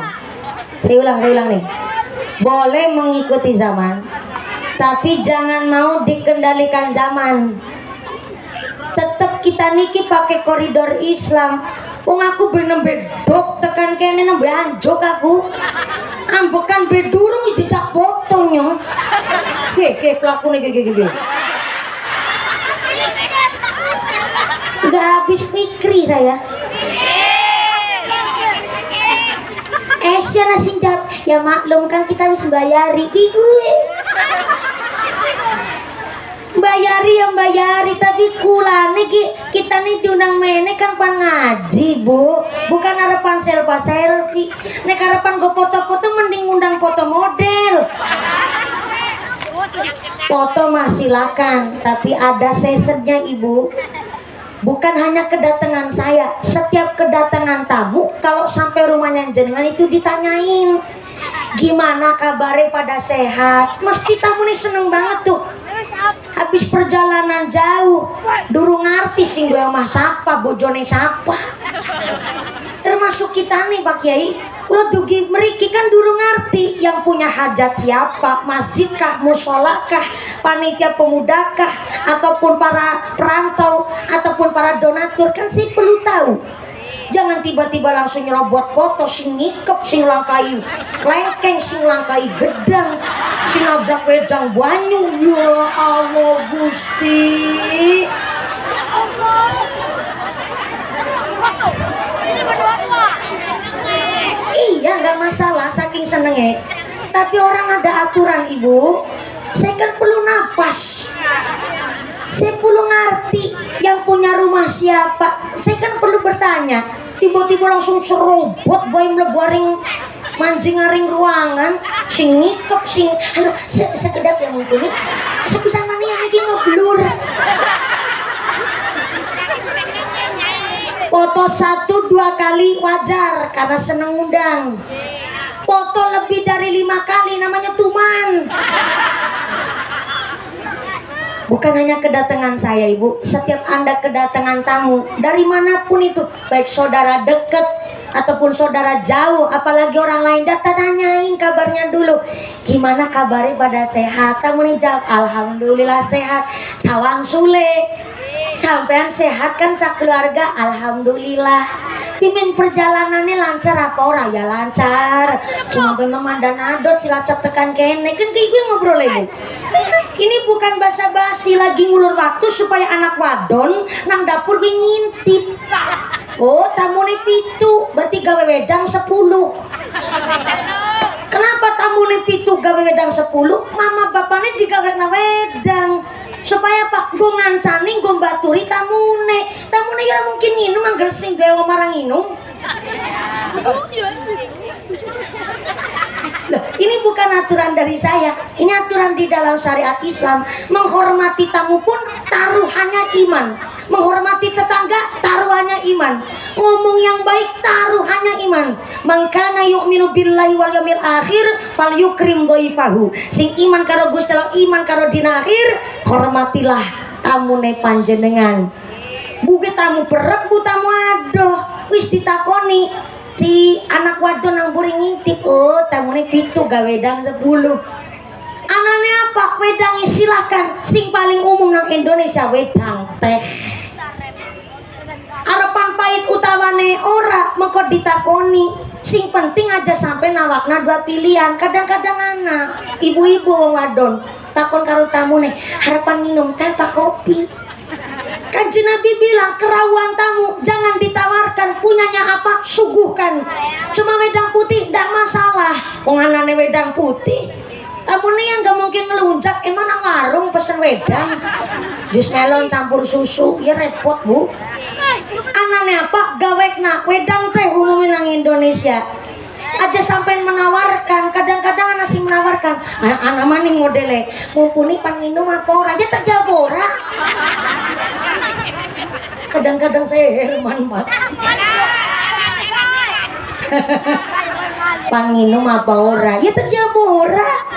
Saya ulang nih. Boleh mengikuti zaman, tapi jangan mau dikendalikan zaman. Tetap kita niki pakai koridor Islam. Wong aku bener bedok tekan kene nembe anjok aku. Ambekan bedurung dijak potongnya. Ke pelakune ge. Udah habis fikri saya. Esya nasindat. Ya maklum kan kita harus bayari gue. Bayari tapi kulane kita nih diundang mene kan pan ngaji bu, bukan harapan selfie. Nek harapan gue foto-foto mending undang foto model. Foto mah silakan, tapi ada sesennya ibu. Bukan hanya kedatangan saya, setiap kedatangan tamu kalau sampai rumahnya jenengan itu ditanyain gimana kabarnya pada sehat. Mesti tamu nih seneng banget tuh. Habis perjalanan jauh, durung ngerti sing gue mah sapa, bojone sapa. Termasuk kita nih Pak Kiai, ulah dugi meriki kan durung ngerti yang punya hajat siapa, masjid kah, musola kah, panitia pemuda kah, ataupun para perantau, ataupun para donatur, kan sih perlu tahu. Jangan tiba-tiba langsung nyerobot foto, sing ngikep, sing langkai lengkeng, sing langkai gedang, sing nabrak wedang banyu. Ya Allah Gusti. Iya nggak masalah saking senengnya. Tapi orang ada aturan ibu. Saya kan perlu napas. Saya perlu ngerti yang punya rumah siapa. Saya kan perlu bertanya. Tiba-tiba langsung serobot boy melebaring mancing-aring ruangan, sing ngikep, sing halo, sekedap yang mumpuni. Sebisa mana yang lagi ngeblur. Foto 1-2 kali wajar karena seneng undang. Foto lebih dari 5 kali namanya tuman. Bukan hanya kedatangan saya ibu, setiap anda kedatangan tamu dari manapun itu, baik saudara dekat ataupun saudara jauh, apalagi orang lain datang nanyain kabarnya dulu, gimana kabarnya pada sehat, kamu nih jawab alhamdulillah sehat. Sawang Sule, sampean sehat kan sakeluarga? Alhamdulillah. Pimin perjalanannya lancar apa orang? Ya lancar, cuma memang mandan adot Cilacap tekan kene kan kayak gue ngobrol ibu. Ini bukan basa-basi, lagi ngulur waktu supaya anak wadon nang dapur gue ngintip. Oh tamu nih pitu, berarti gawe wedang 10. Kenapa tamu nih pitu gawe wedang 10? Mama bapaknya digawe na wedang supaya pak gue ngancani gue baturi tamune ya mungkin minum angger sing gawe marang minum. Loh, ini bukan aturan dari saya, ini aturan di dalam syariat Islam. Menghormati tamu pun taruhannya iman, menghormati tetangga taruhannya iman, ngomong yang baik taruhannya iman. Mangkana yu'minu billahi wal yaumil akhir falyukrim dhaifahu. Sing iman karo Gusti Allah, iman karo dina akhir, hormatilah tamune panjenengan. Buge tamu perep, bu tamu adoh, wis ditakoni si anak wadon nang buri ngintip, oh tamune pitu gawe wedang 10. Anane apa? Wedang silakan, sing paling umum nang Indonesia wedang teh. Arepan pahit utawane ora mengko ditakoni, sing penting aja sampai nawakna 2 pilihan. Kadang-kadang anak ibu-ibu wong wadon takon karo tamune, harapan minum teh apa kopi? Kanjeng Nabi bilang kerawuan tamu jangan ditawarkan, punyanya apa suguhkan. Cuma wedang putih tidak masalah, penganane wedang putih. Tamu nih yang gak mungkin ngelunjak, emang nang warung pesen wedang jus melon campur susu, ya repot bu. Anane apa gawekna wedang teh umumin nang Indonesia aja sampai menawarkan. Kadang-kadang anak sih menawarkan, anak maning modele mumpuni pan minum apa ora aja terjabora. Kadang-kadang saya Herman mat pan minum apa ora ya terjabora.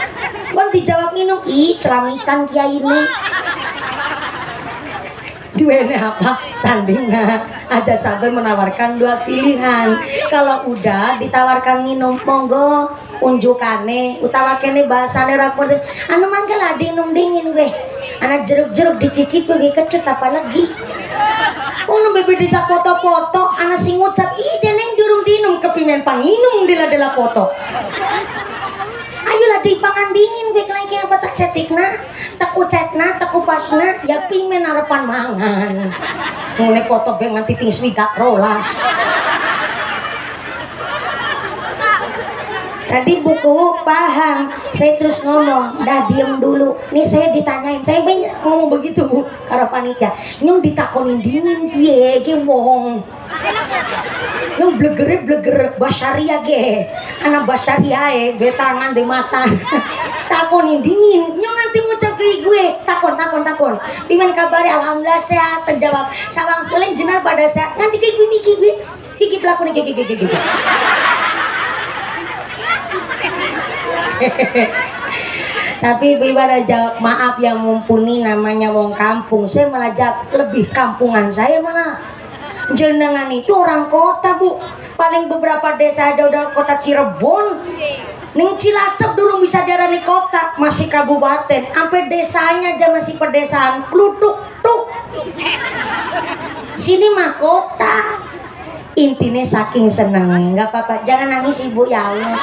Kan dijawab minum, ih ceramitan kiai ini duene apa sandingan aja sampai menawarkan 2 pilihan. Kalau udah ditawarkan minum monggo unjukane utawa kene bahasane rapor anu mangkel ade minum dingin gue anak jeruk-jeruk dicicip gue kecut apa lagi ono bebe dijak foto-foto anak sing ngucap ih deneng durung dinum kepingin panginum dila-dila foto. Ayolah dipangan dingin gue kelengking apa tak cetikna tak ucetna tak upasna ya pingin harapan mangan ngene foto gue nganti ping swidak rolas. Tadi buku paham, saya terus ngomong, dah diem dulu. Nih saya ditanyain, saya banyak ngomong begitu bu, karena panitia. Nyong ditakonin dingin kie, wong. Nyong bleger basaria ge, anak basaria betangan di mata. Takonin dingin, nyong nanti ngucap ke gue, takon. Pimen kabari alhamdulillah sehat, terjawab. Sawang Sule jenar pada sehat, nanti ke gue miki gue, gigi pelaku nih gigi. Tapi ibadah jawab maaf yang mumpuni namanya wong kampung. Saya malah jawab lebih kampungan saya malah. Jenengan itu orang kota bu, paling beberapa desa ada udah kota Cirebon. Ning Cilacap durung bisa diarani kota, masih kabupaten. Sampai desanya aja masih pedesaan, klutuk tuk. Sini mah kota. Intinya saking seneng, nggak apa-apa, jangan nangis ibu ya Allah.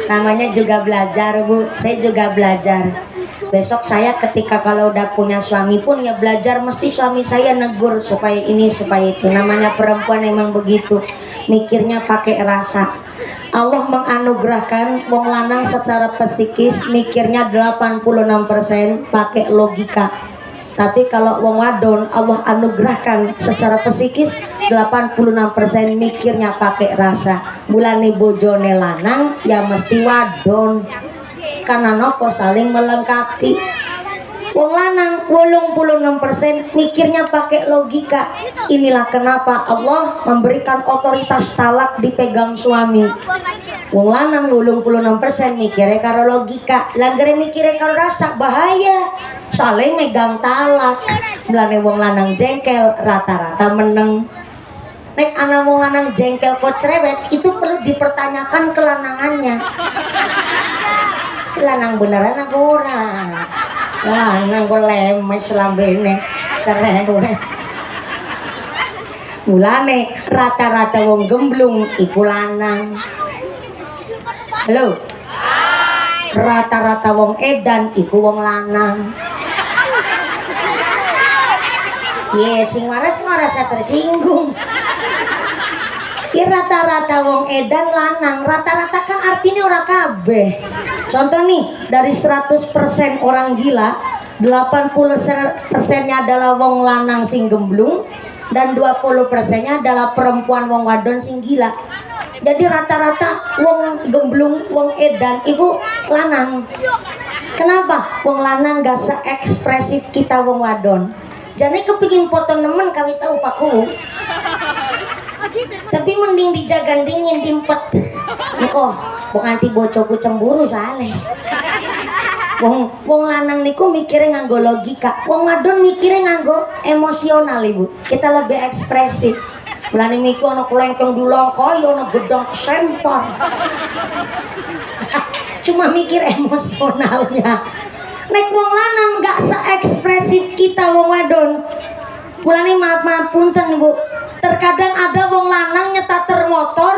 Namanya juga belajar bu, saya juga belajar. Besok saya ketika kalau udah punya suami pun ya belajar, mesti suami saya negur supaya ini supaya itu. Namanya perempuan emang begitu, mikirnya pakai rasa. Allah menganugerahkan wong lanang secara psikis mikirnya 86% pakai logika. Tapi kalau wong wadon Allah anugerahkan secara psikis 86% mikirnya pakai rasa. Mulane bojone lanang ya mesti wadon. Karena nopo saling melengkapi. Wong lanang 86% mikirnya pakai logika. Inilah kenapa Allah memberikan otoritas talak dipegang suami. Wong lanang 86% mikirnya karo logika, langgere mikirnya karo rasa, bahaya. Soalnya megang talak. Mulane wong lanang jengkel rata-rata meneng. Nek anak wong lanang jengkel kok cerewet, itu perlu dipertanyakan kelanangannya. Lanang beneran apa ora? Lanang kok lemes lambene cerewet. Mulane rata-rata wong gemblung iku lanang. Halo. Rata-rata wong edan iku wong lanang. Sing waras tersinggung. Rata-rata wong edan lanang, rata-rata kan artinya orang kabeh. Contoh nih, dari 100% orang gila, 80%-nya adalah wong lanang sing gemblung dan 20%-nya adalah perempuan wong wadon sing gila. Jadi rata-rata wong gemblung, wong edan itu lanang. Kenapa? Wong lanang gak se-ekspresif kita wong wadon. Jadi kepingin foto nemen kami tahu paku. Tapi mending dijaga dingin diempet. Kok bukan ti bocoku cemburu soalnya. Wong lanang niku mikirnya nganggo logika, wong wadon mikirnya nganggo emosional ibu. Kita lebih ekspresif. Mulane miku ana kelengkeng dulong kaya ana gedang sempor. Cuma mikir emosionalnya. Nek wong lanang gak se-ekspresif kita wong wadon. Mulane maaf punten Bu. Terkadang ada wong lanang nyetater motor,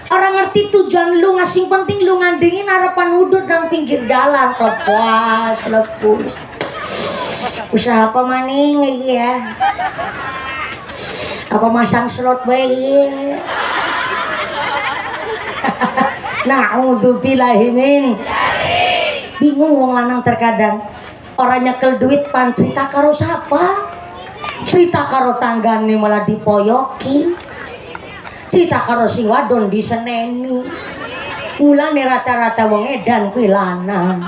orang ngerti tujuan lu, ngasih penting lu ngandingin harapan wudud nang pinggir jalan, lepas. Usaha apa maning iki ya? Apa masang slot bae? Na'udzubillahi min. Bingung wong lanang terkadang. Orang nyekel duit pan cerita karo siapa? Cerita karo tanggane malah dipoyoki. Cerita karo si wadon diseneni. Mulane rata-rata wong edan kuwi lanang.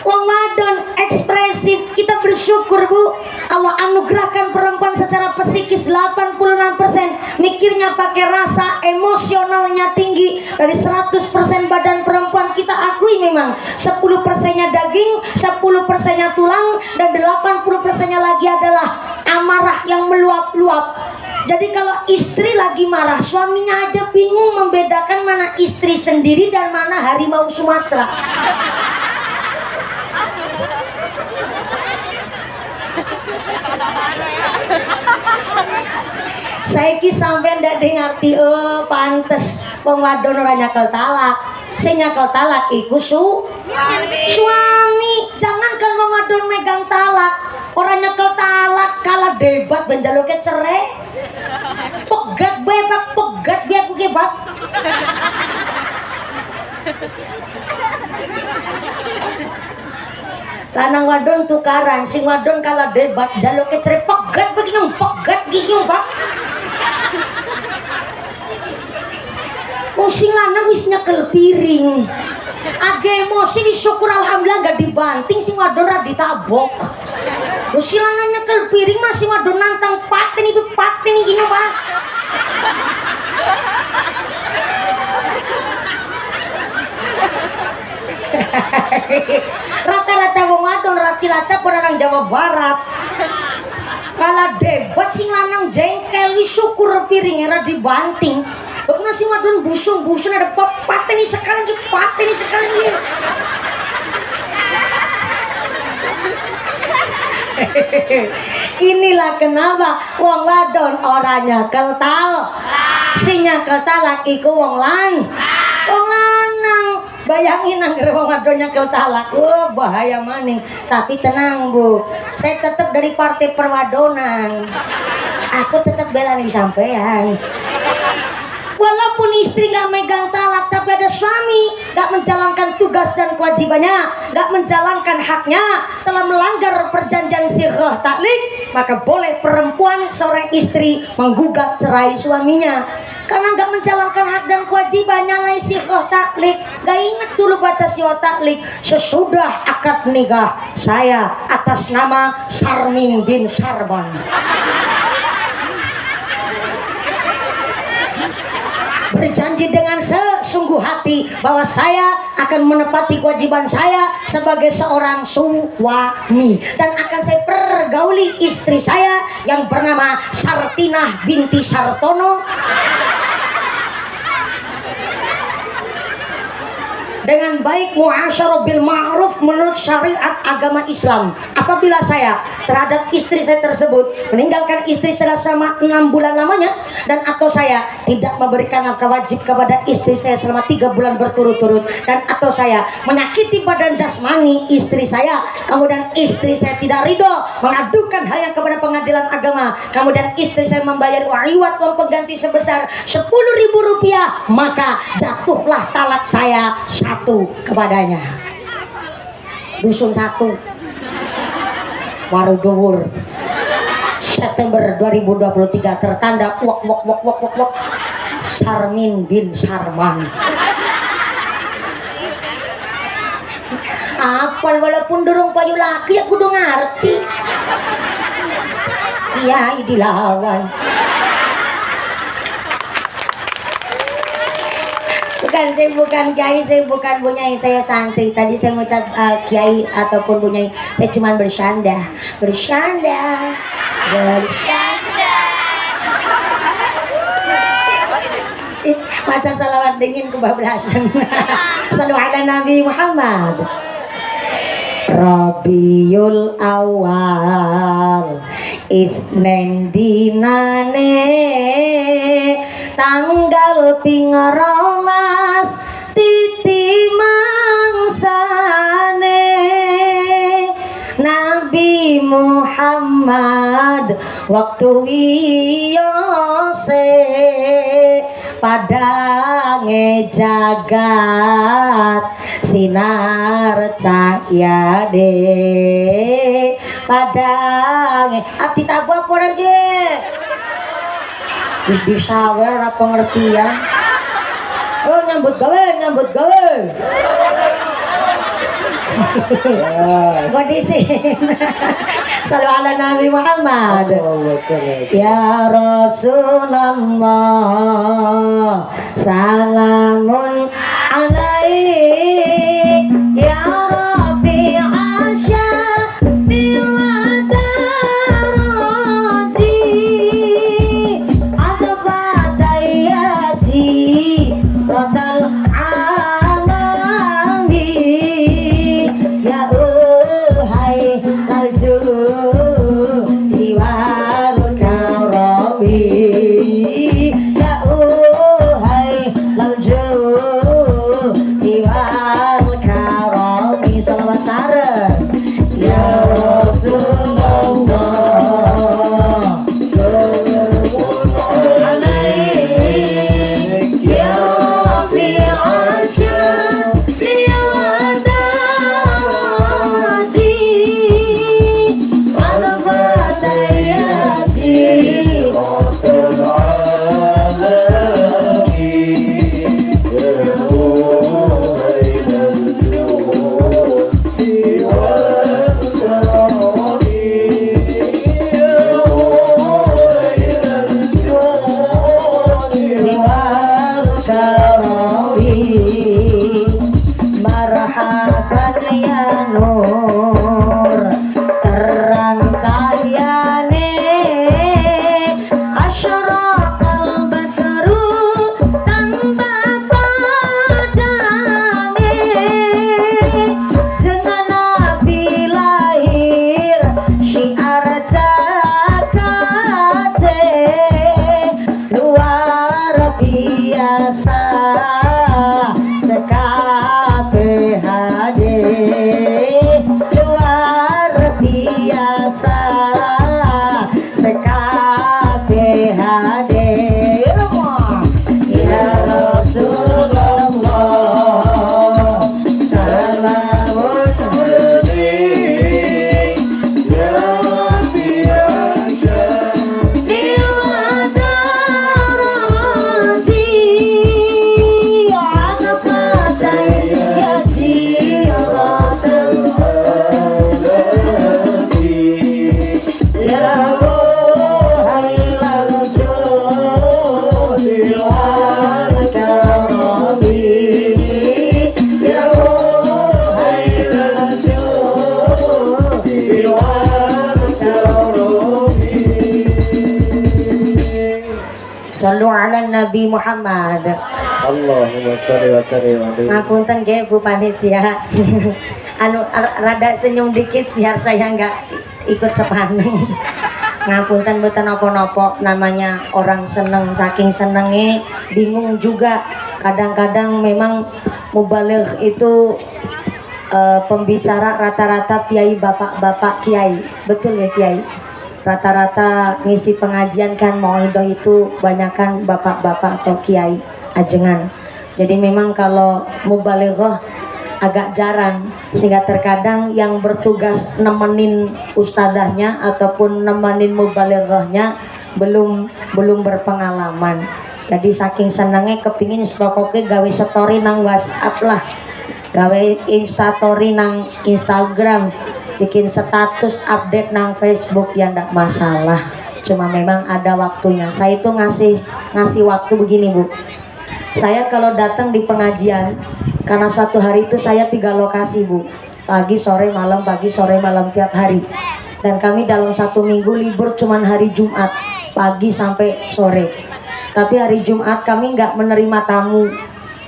Wong wadon ekspresif, kita bersyukur Bu. Allah anugerahkan perempuan secara psikis 86%, mikirnya pakai rasa, emosionalnya tinggi. Dari 100% badan perempuan kita akui memang 10%-nya daging, 10%-nya tulang, dan 80%-nya lagi adalah amarah yang meluap-luap. Jadi kalau istri lagi marah, suaminya aja bingung membedakan mana istri sendiri dan mana harimau Sumatera. Saiki sampean ndak ngerti, pantes wong wadon ora nyakel talak. Sing nyakel talak iku suami. Jangankan wong wadon megang talak, ora nyakel talak kalah debat benjaluke cerai. Pegat bae Pak, pegat biar ku ke Pak. Lanang wadon tukaran, sing wadon kalah debat jaluke cerai, pegat begini, pegat gigi Pak. Sing lanang wis nyekel piring. Age emosi disyukur alhamdulillah gak dibanting, sing wadon ra ditabok. Sing lanang nyekel piring masih wadon nantang paten itu paten iki Pak. Rata-rata wong wadon ra Cilacap orang Jawa Barat. Kalah debat sing lanang jengkel wis syukur piringnya ra dibanting. Bagaimana nasi wadon busung ada pateni sekali lagi. Inilah kenapa wong wadon orangnya keltal. Sinya keltal laki ku wong lanang. Bayangin anggar wong wadonnya keltalak, bahaya maning. Tapi tenang Bu, saya tetap dari partai perwadonan. Aku tetap bela nih sampean. Walaupun istri gak megang talak, tapi ada suami gak menjalankan tugas dan kewajibannya, gak menjalankan haknya, telah melanggar perjanjian sirah taklik, maka boleh perempuan seorang istri menggugat cerai suaminya. karena nggak menjalankan hak dan kewajiban nyalai syihoh taklik. Gak ingat dulu baca syihoh taklik. Sesudah akad nikah saya atas nama Sarmin bin Sarban berjanji dengan sesungguh hati bahwa saya akan menepati kewajiban saya sebagai seorang suami dan akan saya pergauli istri saya yang bernama Sartinah binti Sartono dengan baik, muasyarah bil ma'ruf menurut syariat agama Islam. Apabila saya terhadap istri saya tersebut meninggalkan istri saya selama 6 bulan lamanya, dan atau saya tidak memberikan nafkah wajib kepada istri saya selama 3 bulan berturut-turut, dan atau saya menyakiti badan jasmani istri saya, kemudian istri saya tidak ridho mengadukan hal yang kepada pengadilan agama, kemudian istri saya membayar uang pengganti sebesar Rp10.000, maka jatuhlah talak saya satu kepadanya. Dusun 1 Waruduwur September 2023 tertanda wok Sarmin bin Sarman. Apal walaupun durung payu laki ya kudu ngerti. Kiai dilawan. Bukan, saya bukan kiai, saya bukan bunyai, saya santri. Tadi saya ngucap kiai ataupun bunyai, saya cuma bercanda. Maca salawat dingin kebablasan. Sallu ala Nabi Muhammad. Rabiul Awal Isnen dinane tanggal ping 12 titi mangsane Nabi Muhammad waktu wiyose padange jagat sinar cahya de padange ati tabu apa lagi wis bisa wae ora pengertian. Oh nyambut gawe Godisin. Sallu ala Nabi Muhammad. Ya Rasulullah salamun alaik ya Rafi Asya biladarati adafatayati rodal Sallu ala Nabi Muhammad. Allahumma sholli wa sallim alaihi. Ngapunten ge Bu Panitia. Anu rada senyum dikit biar saya nggak ikut sepaneng. Ngapunten mboten napa-napa, namanya orang seneng, saking senenge bingung juga. Kadang-kadang memang mubaligh itu pembicara rata-rata kiai, bapak-bapak kiai. Betul ya kiai? Rata-rata ngisi pengajian kan mauidhah itu banyakan bapak-bapak atau kiai ajengan. Jadi memang kalau mubalighah agak jarang, sehingga terkadang yang bertugas nemenin ustadzahnya ataupun nemenin mubalighahnya belum berpengalaman. Jadi saking senengnya kepingin pokoknya gawe story nang WhatsApp lah, gawe instastory nang Instagram, bikin status update nang Facebook, ya ndak masalah. Cuma memang ada waktunya. Saya itu ngasih waktu begini Bu. Saya kalau datang di pengajian, karena satu hari itu saya 3 lokasi Bu, pagi sore malam, pagi sore malam tiap hari. Dan kami dalam 1 minggu libur cuman hari Jumat pagi sampai sore. Tapi hari Jumat kami nggak menerima tamu.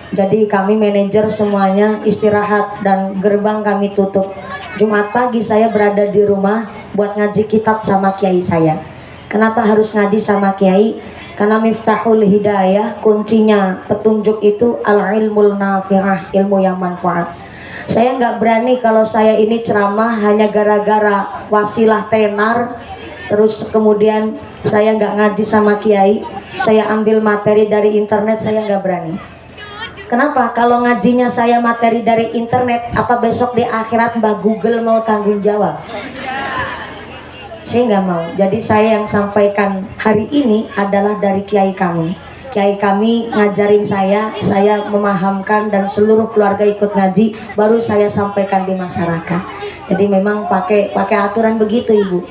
Jadi kami manajer semuanya istirahat dan gerbang kami tutup. Jumat pagi saya berada di rumah buat ngaji kitab sama kiai saya. Kenapa harus ngaji sama kiai? Karena miftahul hidayah, kuncinya petunjuk itu al-ilmul nafi'ah, ilmu yang manfaat. Saya nggak berani kalau saya ini ceramah hanya gara-gara wasilah tenar, terus kemudian saya nggak ngaji sama kiai, saya ambil materi dari internet, saya nggak berani. Kenapa? Kalau ngajinya saya materi dari internet, apa besok di akhirat Mbah Google mau tanggung jawab? Saya nggak mau. Jadi saya yang sampaikan hari ini adalah dari kiai kami. Kiai kami ngajarin saya memahamkan dan seluruh keluarga ikut ngaji, baru saya sampaikan di masyarakat. Jadi memang pakai aturan begitu Ibu.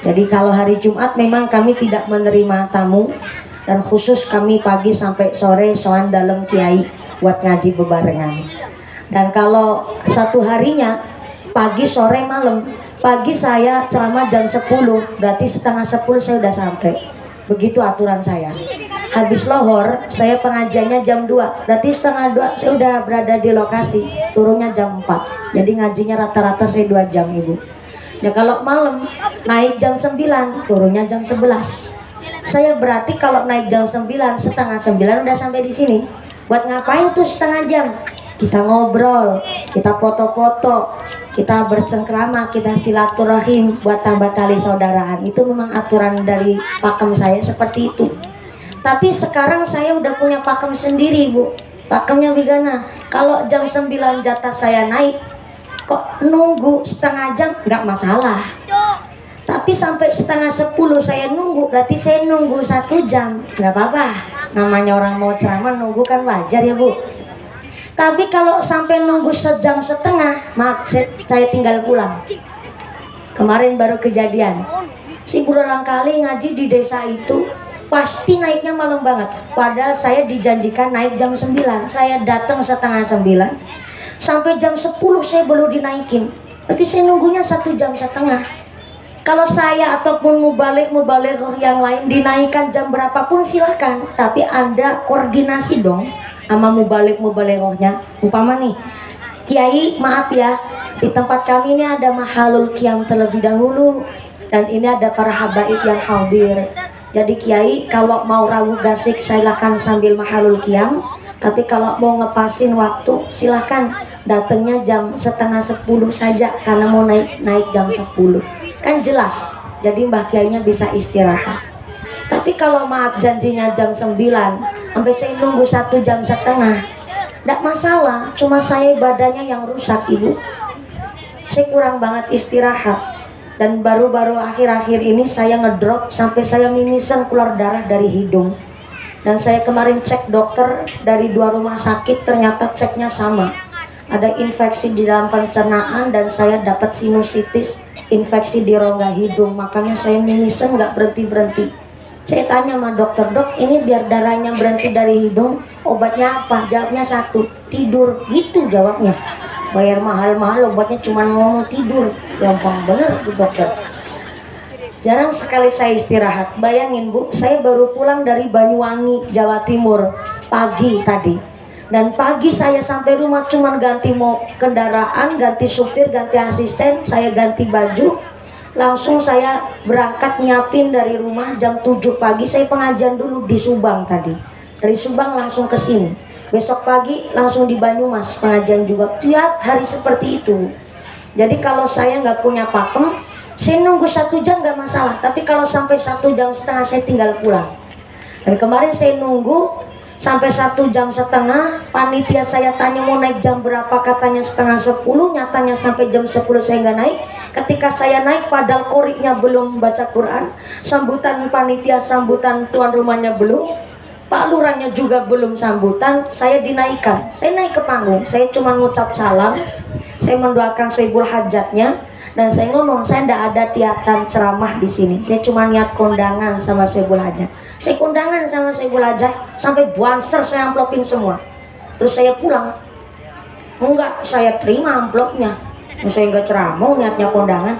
Jadi kalau hari Jumat memang kami tidak menerima tamu, dan khusus kami pagi sampai sore soal dalam kiai buat ngaji bebarengan. Dan kalau satu harinya pagi sore malam, pagi saya ceramah jam 10, berarti setengah 10 saya udah sampai. Begitu aturan saya. Habis lohor saya pengajiannya jam 2, berarti setengah 2 saya udah berada di lokasi, turunnya jam 4. Jadi ngajinya rata-rata saya 2 jam Ibu. Ya kalau malam naik jam 9, turunnya jam 11. Saya berarti kalau naik jam 9, setengah 9 udah sampai di sini. Buat ngapain tuh setengah jam? Kita ngobrol, kita foto-foto, kita bercengkrama, kita silaturahim buat tambah tali saudaraan. Itu memang aturan dari pakem saya seperti itu. Tapi sekarang saya udah punya pakem sendiri Bu. Pakemnya bagaimana? Kalau jam 9 jatah saya naik, kok nunggu setengah jam nggak masalah. Tapi sampai setengah 10 saya nunggu, berarti saya nunggu 1 jam, nggak apa-apa. Namanya orang mau ceramah nunggu kan wajar ya Bu. Tapi kalau sampai nunggu 1,5 jam, maaf saya tinggal pulang. Kemarin baru kejadian. Si berulang kali ngaji di desa itu pasti naiknya malam banget. Padahal saya dijanjikan naik jam 9. Saya datang setengah 9. Sampai jam 10 saya belum dinaikin. Berarti saya nunggunya 1,5 jam. Kalau saya ataupun mubaligh yang lain dinaikkan jam berapapun silakan. Tapi Anda koordinasi dong sama mubalighnya. Umpama nih, kiai maaf ya, di tempat kami ini ada mahalul qiyam terlebih dahulu, dan ini ada para habaib yang hadir. Jadi kiai kalau mau rawuh gasik silakan sambil mahalul qiyam, tapi kalau mau ngepasin waktu silakan datangnya jam setengah 10 saja, karena mau naik jam 10 kan jelas. Jadi mbah kiainya bisa istirahat. Tapi kalau maaf janjinya jam 9 sampai saya nunggu 1,5 jam, tidak masalah. Cuma saya badannya yang rusak Ibu. Saya kurang banget istirahat. Dan baru-baru akhir-akhir ini saya ngedrop sampai saya mimisan keluar darah dari hidung. Dan saya kemarin cek dokter dari 2 rumah sakit, ternyata ceknya sama. Ada infeksi di dalam pencernaan dan saya dapat sinusitis, infeksi di rongga hidung. Makanya saya mimisan nggak berhenti-berhenti. Saya tanya sama dokter, dok ini biar darahnya berhenti dari hidung, obatnya apa? Jawabnya 1, tidur. Gitu jawabnya. Bayar mahal-mahal obatnya cuma ngomong tidur. Gampang bener tuh dokter. Jarang sekali saya istirahat. Bayangin Bu, saya baru pulang dari Banyuwangi, Jawa Timur pagi tadi. Dan pagi saya sampai rumah cuma ganti kendaraan, ganti supir, ganti asisten, saya ganti baju. Langsung saya berangkat nyiapin dari rumah jam 7 pagi. Saya pengajian dulu di Subang tadi. Dari Subang langsung ke sini. Besok pagi langsung di Banyumas pengajian juga. Tiap hari seperti itu. Jadi kalau saya nggak punya pakem, saya nunggu 1 jam nggak masalah. Tapi kalau sampai 1,5 jam saya tinggal pulang. Dan kemarin saya nunggu sampai 1,5 jam. Panitia saya tanya mau naik jam berapa, katanya 9:30. Nyatanya sampai jam 10 saya nggak naik. Ketika saya naik padahal koriknya belum baca Quran, sambutan panitia, sambutan tuan rumahnya belum, Pak Lurahnya juga belum sambutan, saya dinaikkan. Saya naik ke panggung, saya cuma ngucap salam, saya mendoakan Saibul Hajatnya, dan saya ngomong saya tidak ada tiatan ceramah di sini. Saya cuma niat kondangan sama Saibul Hajat. Saya kondangan sama Saibul Hajat sampai banser saya amplopin semua. Terus saya pulang. Enggak, saya terima amplopnya. Saya nggak ceramah, niatnya kondangan.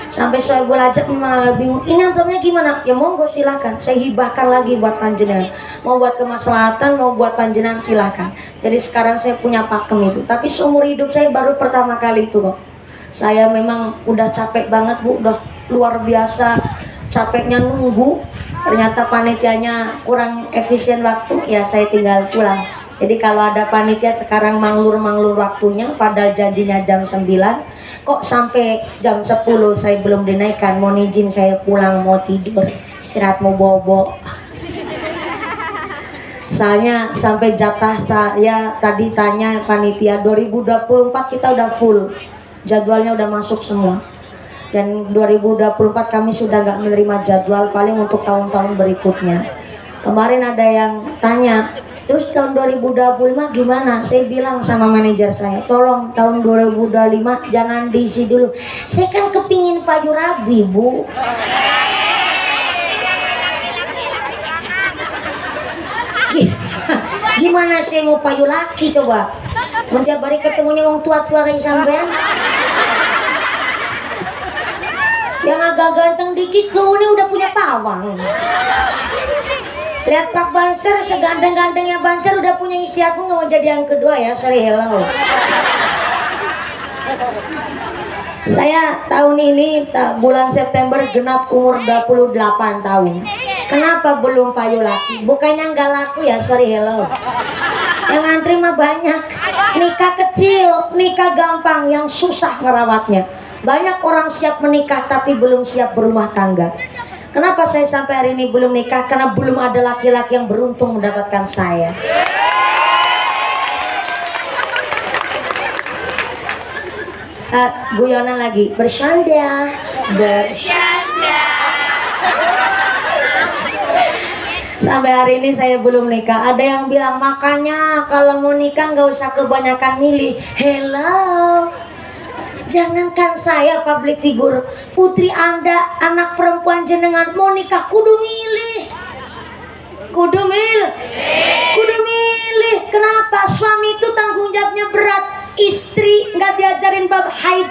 Sampai Saibul Hajat bingung, ini amplopnya gimana? Ya monggo silakan, saya hibahkan lagi buat panjenengan. Mau buat kemaslahatan, mau buat panjenengan silakan. Jadi sekarang saya punya pakem itu. Tapi seumur hidup saya baru pertama kali itu kok. Saya memang udah capek banget Bu, udah luar biasa capeknya nunggu. Ternyata panitianya kurang efisien waktu, ya saya tinggal pulang. Jadi kalau ada panitia sekarang manglur-manglur waktunya, padahal janjinya jam 9, kok sampai jam 10 saya belum dinaikkan. Mohon izin saya pulang, mau tidur, istirahat, mau bobo. Soalnya sampai jatah saya tadi tanya panitia 2024 kita udah full, jadwalnya udah masuk semua. Dan 2024 kami sudah nggak menerima jadwal, paling untuk tahun-tahun berikutnya. Kemarin ada yang tanya, terus tahun 2025 gimana? Saya bilang sama manajer saya, tolong tahun 2025 jangan diisi dulu. Saya kan kepingin payu rabi Bu. Gimana saya mau payu laki coba? Menjak bari ketemunya wong tua-tua kayak sampean. Yang agak ganteng dikit ini udah punya pawang. Lihat Pak Banser, seganteng-gantengnya Banser udah punya istri, aku nggak mau jadi yang kedua ya, sorry, hello. Saya tahun ini bulan September genap umur 28 tahun. Kenapa belum payu laki? Bukannya nggak laku ya, sorry, hello. Yang antri mah banyak. Nikah kecil, nikah gampang, yang susah ngerawatnya. Banyak orang siap menikah tapi belum siap berumah tangga. Kenapa saya sampai hari ini belum nikah? Karena belum ada laki-laki yang beruntung mendapatkan saya. Guyonan lagi, bercanda. Sampai hari ini saya belum nikah. Ada yang bilang, makanya kalau mau nikah nggak usah kebanyakan milih. Hello, jangankan saya public figure, putri Anda, anak perempuan jenengan mau nikah kudu milih. Kudu milih. Kenapa? Suami itu tanggung jawabnya berat. Istri nggak diajarin bab haid.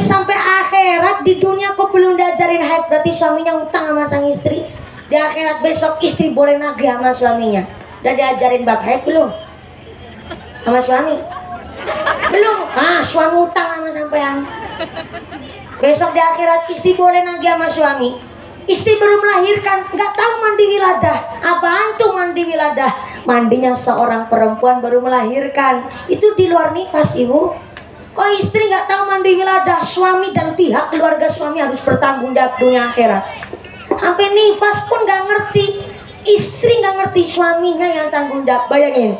Sampai akhirat di dunia kok belum diajarin haid, berarti suaminya utang sama sang istri. Di akhirat besok istri boleh nagih sama suaminya. Udah diajarin bab haid belum? Sama suami? Belum. Suami utang sama sampean. Besok di akhirat istri boleh nagih sama suami. Istri baru melahirkan, nggak tahu mandi wiladah. Apaan tuh mandi wiladah? Mandinya seorang perempuan baru melahirkan. Itu di luar nifas, Ibu. Kok istri nggak tahu mandi wiladah? Suami dan pihak keluarga suami harus bertanggung jawab dunia akhirat. Sampai nifas pun nggak ngerti. Istri nggak ngerti, suaminya yang tanggung jawab. Bayangin.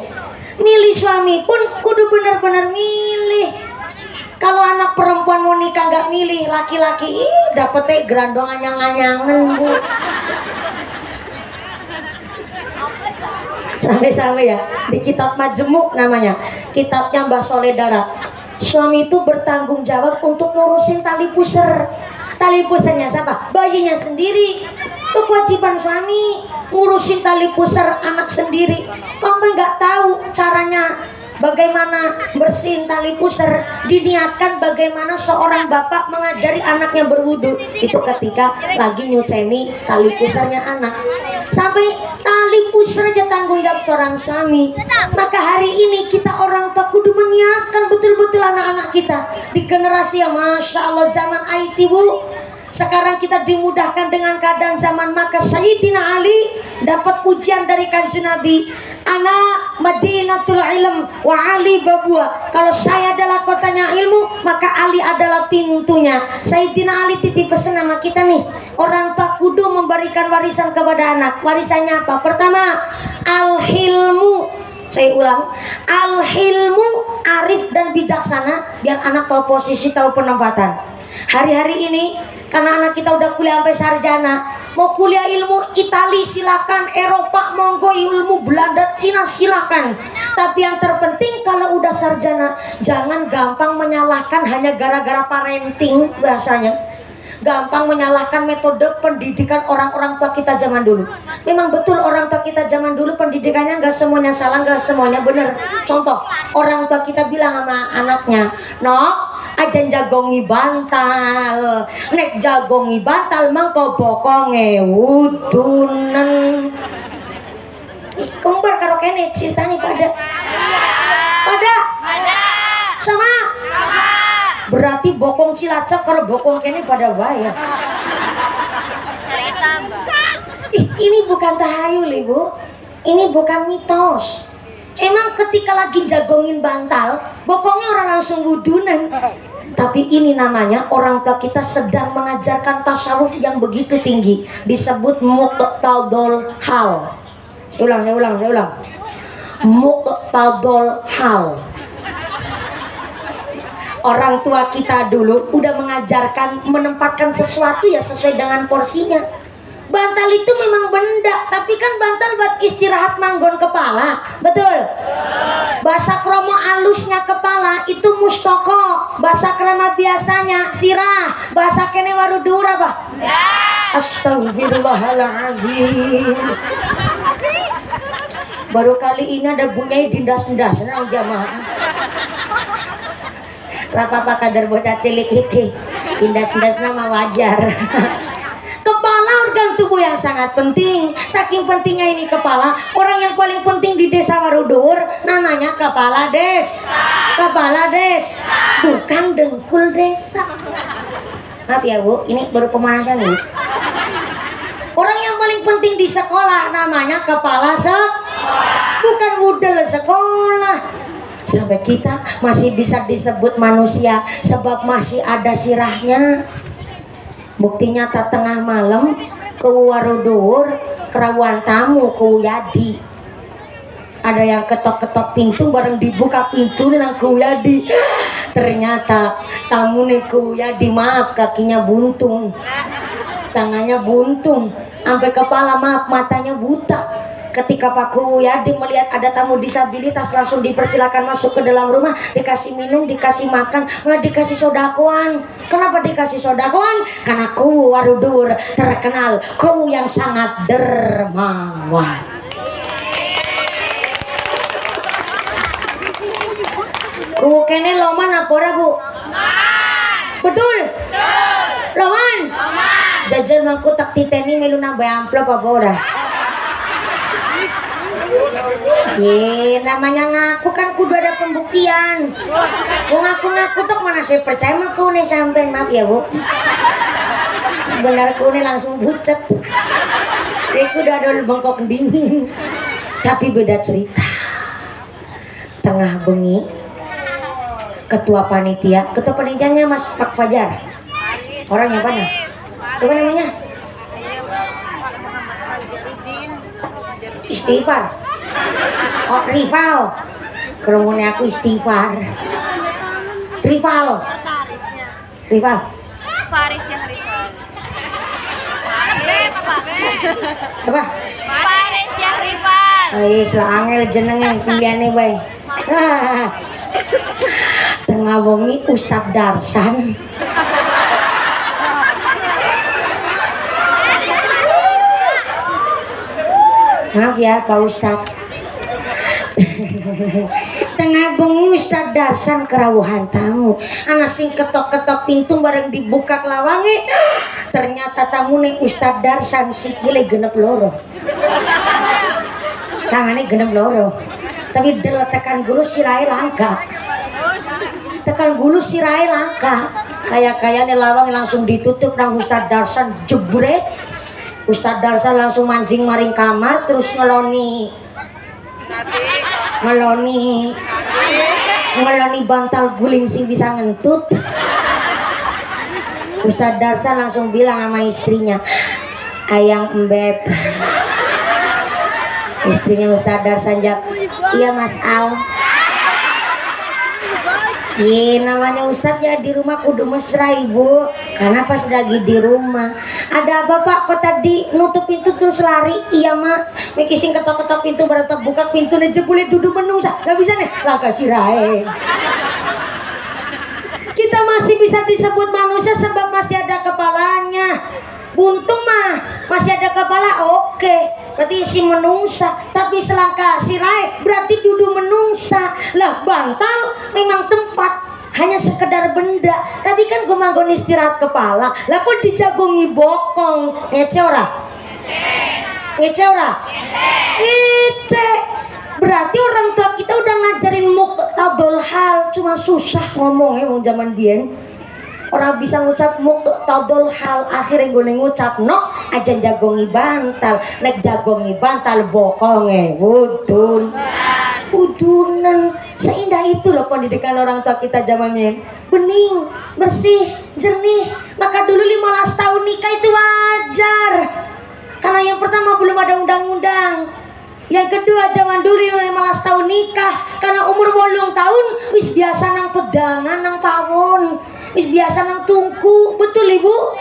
Milih suami pun kudu benar-benar milih. Kalau anak perempuan mau nikah nggak milih, laki-laki dapetnya gerandong anyang-anyangan Bu. Sampai-sampai ya di kitab Majmu namanya, kitabnya Mbah Soleh Darat. Suami itu bertanggung jawab untuk ngurusin tali pusar. Tali pusarnya siapa? Bayinya sendiri. Itu kewajiban suami, ngurusin tali pusar anak sendiri. Kamu nggak tahu caranya bagaimana bersihin tali pusar, diniatkan bagaimana seorang bapak mengajari anaknya berwudu itu ketika lagi nyuceni tali pusarnya anak. Sampai tali pusar aja tanggung jawab seorang suami. Maka hari ini kita orang tua kudu menyiapkan betul-betul anak-anak kita di generasi yang Masya Allah zaman IT, Bu. Sekarang kita dimudahkan dengan keadaan zaman, maka Sayyidina Ali dapat pujian dari Kanjeng Nabi, ana Madinatul Ilm wa Ali babua. Kalau saya adalah kotanya ilmu, maka Ali adalah pintunya. Sayyidina Ali titip pesan sama kita nih, orang tua kudu memberikan warisan kepada anak. Warisannya apa? Pertama, al-hilmu. Saya ulang, al-hilmu, arif dan bijaksana, biar anak tahu posisi, tahu penempatan. Hari-hari ini karena anak kita udah kuliah sampai sarjana, mau kuliah ilmu Itali silakan, Eropa monggo, ilmu Belanda, Cina silakan. Tapi yang terpenting kalau udah sarjana, jangan gampang menyalahkan hanya gara-gara parenting bahasanya. Gampang menyalahkan metode pendidikan orang-orang tua kita zaman dulu. Memang betul orang tua kita zaman dulu pendidikannya nggak semuanya salah, nggak semuanya benar. Contoh, orang tua kita bilang sama anaknya, "Nok, ajan jagongi bantal, nek jagongi bantal mangko bokonge wudunen." Kembar karo kene ceritanya pada sama berarti bokong Cilacap kalau bokong kene pada bayar. Ini bukan tahayul, Ibu. Ini bukan mitos. Emang ketika lagi jagongin bantal, bokongnya orang langsung wudunan. Tapi ini namanya orang tua kita sedang mengajarkan tasawuf yang begitu tinggi, disebut muqtadul hal. Saya ulang. Muqtadul hal. Orang tua kita dulu udah mengajarkan menempatkan sesuatu ya sesuai dengan porsinya. Bantal itu memang benda, tapi kan bantal buat istirahat manggon kepala, betul? Bahasa kromo alusnya kepala itu mustoko, bahasa krama biasanya sirah, bahasa kene warudur apa? Astagfirullahaladzim. Baru kali ini ada bunyi dindas-dindas nang jamaah. Rapa kadar bocah cilik iki, dindas-dindas nama wajar. Kepala organ tubuh yang sangat penting. Saking pentingnya ini kepala, orang yang paling penting di desa Warudur namanya kepala desa. Kepala desa, bukan dengkul desa. Maaf ya Bu, ini baru pemanasan nih. Orang yang paling penting di sekolah namanya kepala sekolah, bukan budel sekolah. Sampai kita masih bisa disebut manusia sebab masih ada sirahnya. Buktinya tak tengah malam ke Warudur kerawan tamu ke Yadi. Ada yang ketok-ketok pintu, bareng dibuka pintu nang ke Yadi. Ternyata tamu nih ke Yadi, maaf kakinya buntung, tangannya buntung, sampai kepala maaf matanya buta. Ketika Pak Kuyadi melihat ada tamu disabilitas, langsung dipersilakan masuk ke dalam rumah, dikasih minum, dikasih makan, nggak dikasih sodakoan. Kenapa dikasih sodakoan? Karena Ku Warudur terkenal Ku yang sangat dermawan. Ku kene loman apa ora Bu? Betul? Loman? Jajan mangku tak titeni melu nambah amplop apa ora? Ye, namanya ngaku kan kudu ada pembuktian. Mau ngaku-ngaku tok mana saya percaya mah kau nih sampai, maaf ya Bu. Benar kau nih langsung bucet. Dia udah ada bengkok dingin. Tapi beda cerita. Tengah bengi, ketua panitianya Mas Pak Fajar. Orangnya mana? Siapa namanya? Istighfar. Oh, rival. Kerumunnya aku istighfar. Rival. Faris yang rival. Apa? Faris yang rival. Angel jenenge siliane bae. Tengah wengi Ustadz Darsan. Maaf ya Pak Ustadz. Tengah bengi Ustaz Darsan kerawuhan tamu. Anak sing ketok-ketok pintu bareng dibuka lawange. Ternyata tamu nih Ustaz Darsan sikile genep loro. Tangannya genep loro. Tapi tekan gulu sirai langka. Tekan gulu sirai langka. Kayak-kayaknya lawang langsung ditutup nang Ustaz Darsan jebret. Ustaz Darsan langsung mancing maring kamar terus ngeloni bantal guling sing bisa ngentut. Ustaz Darsan langsung bilang sama istrinya, ayang embet. Istrinya Ustaz Darsan jawab, iya Mas Al. Iya namanya Ustaz ya di rumah kudu mesra ibu. Karena pas lagi di rumah ada apa pak kok tadi nutup pintu terus lari. Iya mak mikising ketok-ketok pintu baru terbuka pintu nih jebule duduk menungsa. Gak bisa nih langkah sirai. Kita masih bisa disebut manusia sebab masih ada kepalanya. Buntung mah masih ada kepala oke. Berarti si menungsa. Tapi selangkah sirai berarti duduk menungsa. Lah bantal memang tempat hanya sekedar benda. Tadi kan gue manggon istirahat kepala. Lah kok dijagongi bokong. Ngece ora? Ngece ora? Ngece. Berarti orang tua kita udah ngajarin muqtadul hal. Cuma susah ngomongnya wong zaman biyen. Orang bisa ngucap muqtadul hal. Akhirnya gue ngucap no aja jagongi bantal. Nek jagongi bantal bokonge udun. Udunan. Seindah itu loh pendidikan orang tua kita zamannya. Bening, bersih, jernih. Maka dulu 15 tahun nikah itu wajar. Karena yang pertama belum ada undang-undang. Yang kedua zaman dulu 15 tahun nikah. Karena umur 8 tahun wis biasa nang pedangan, nang pawon. Wis biasa nang tungku. Betul ibu?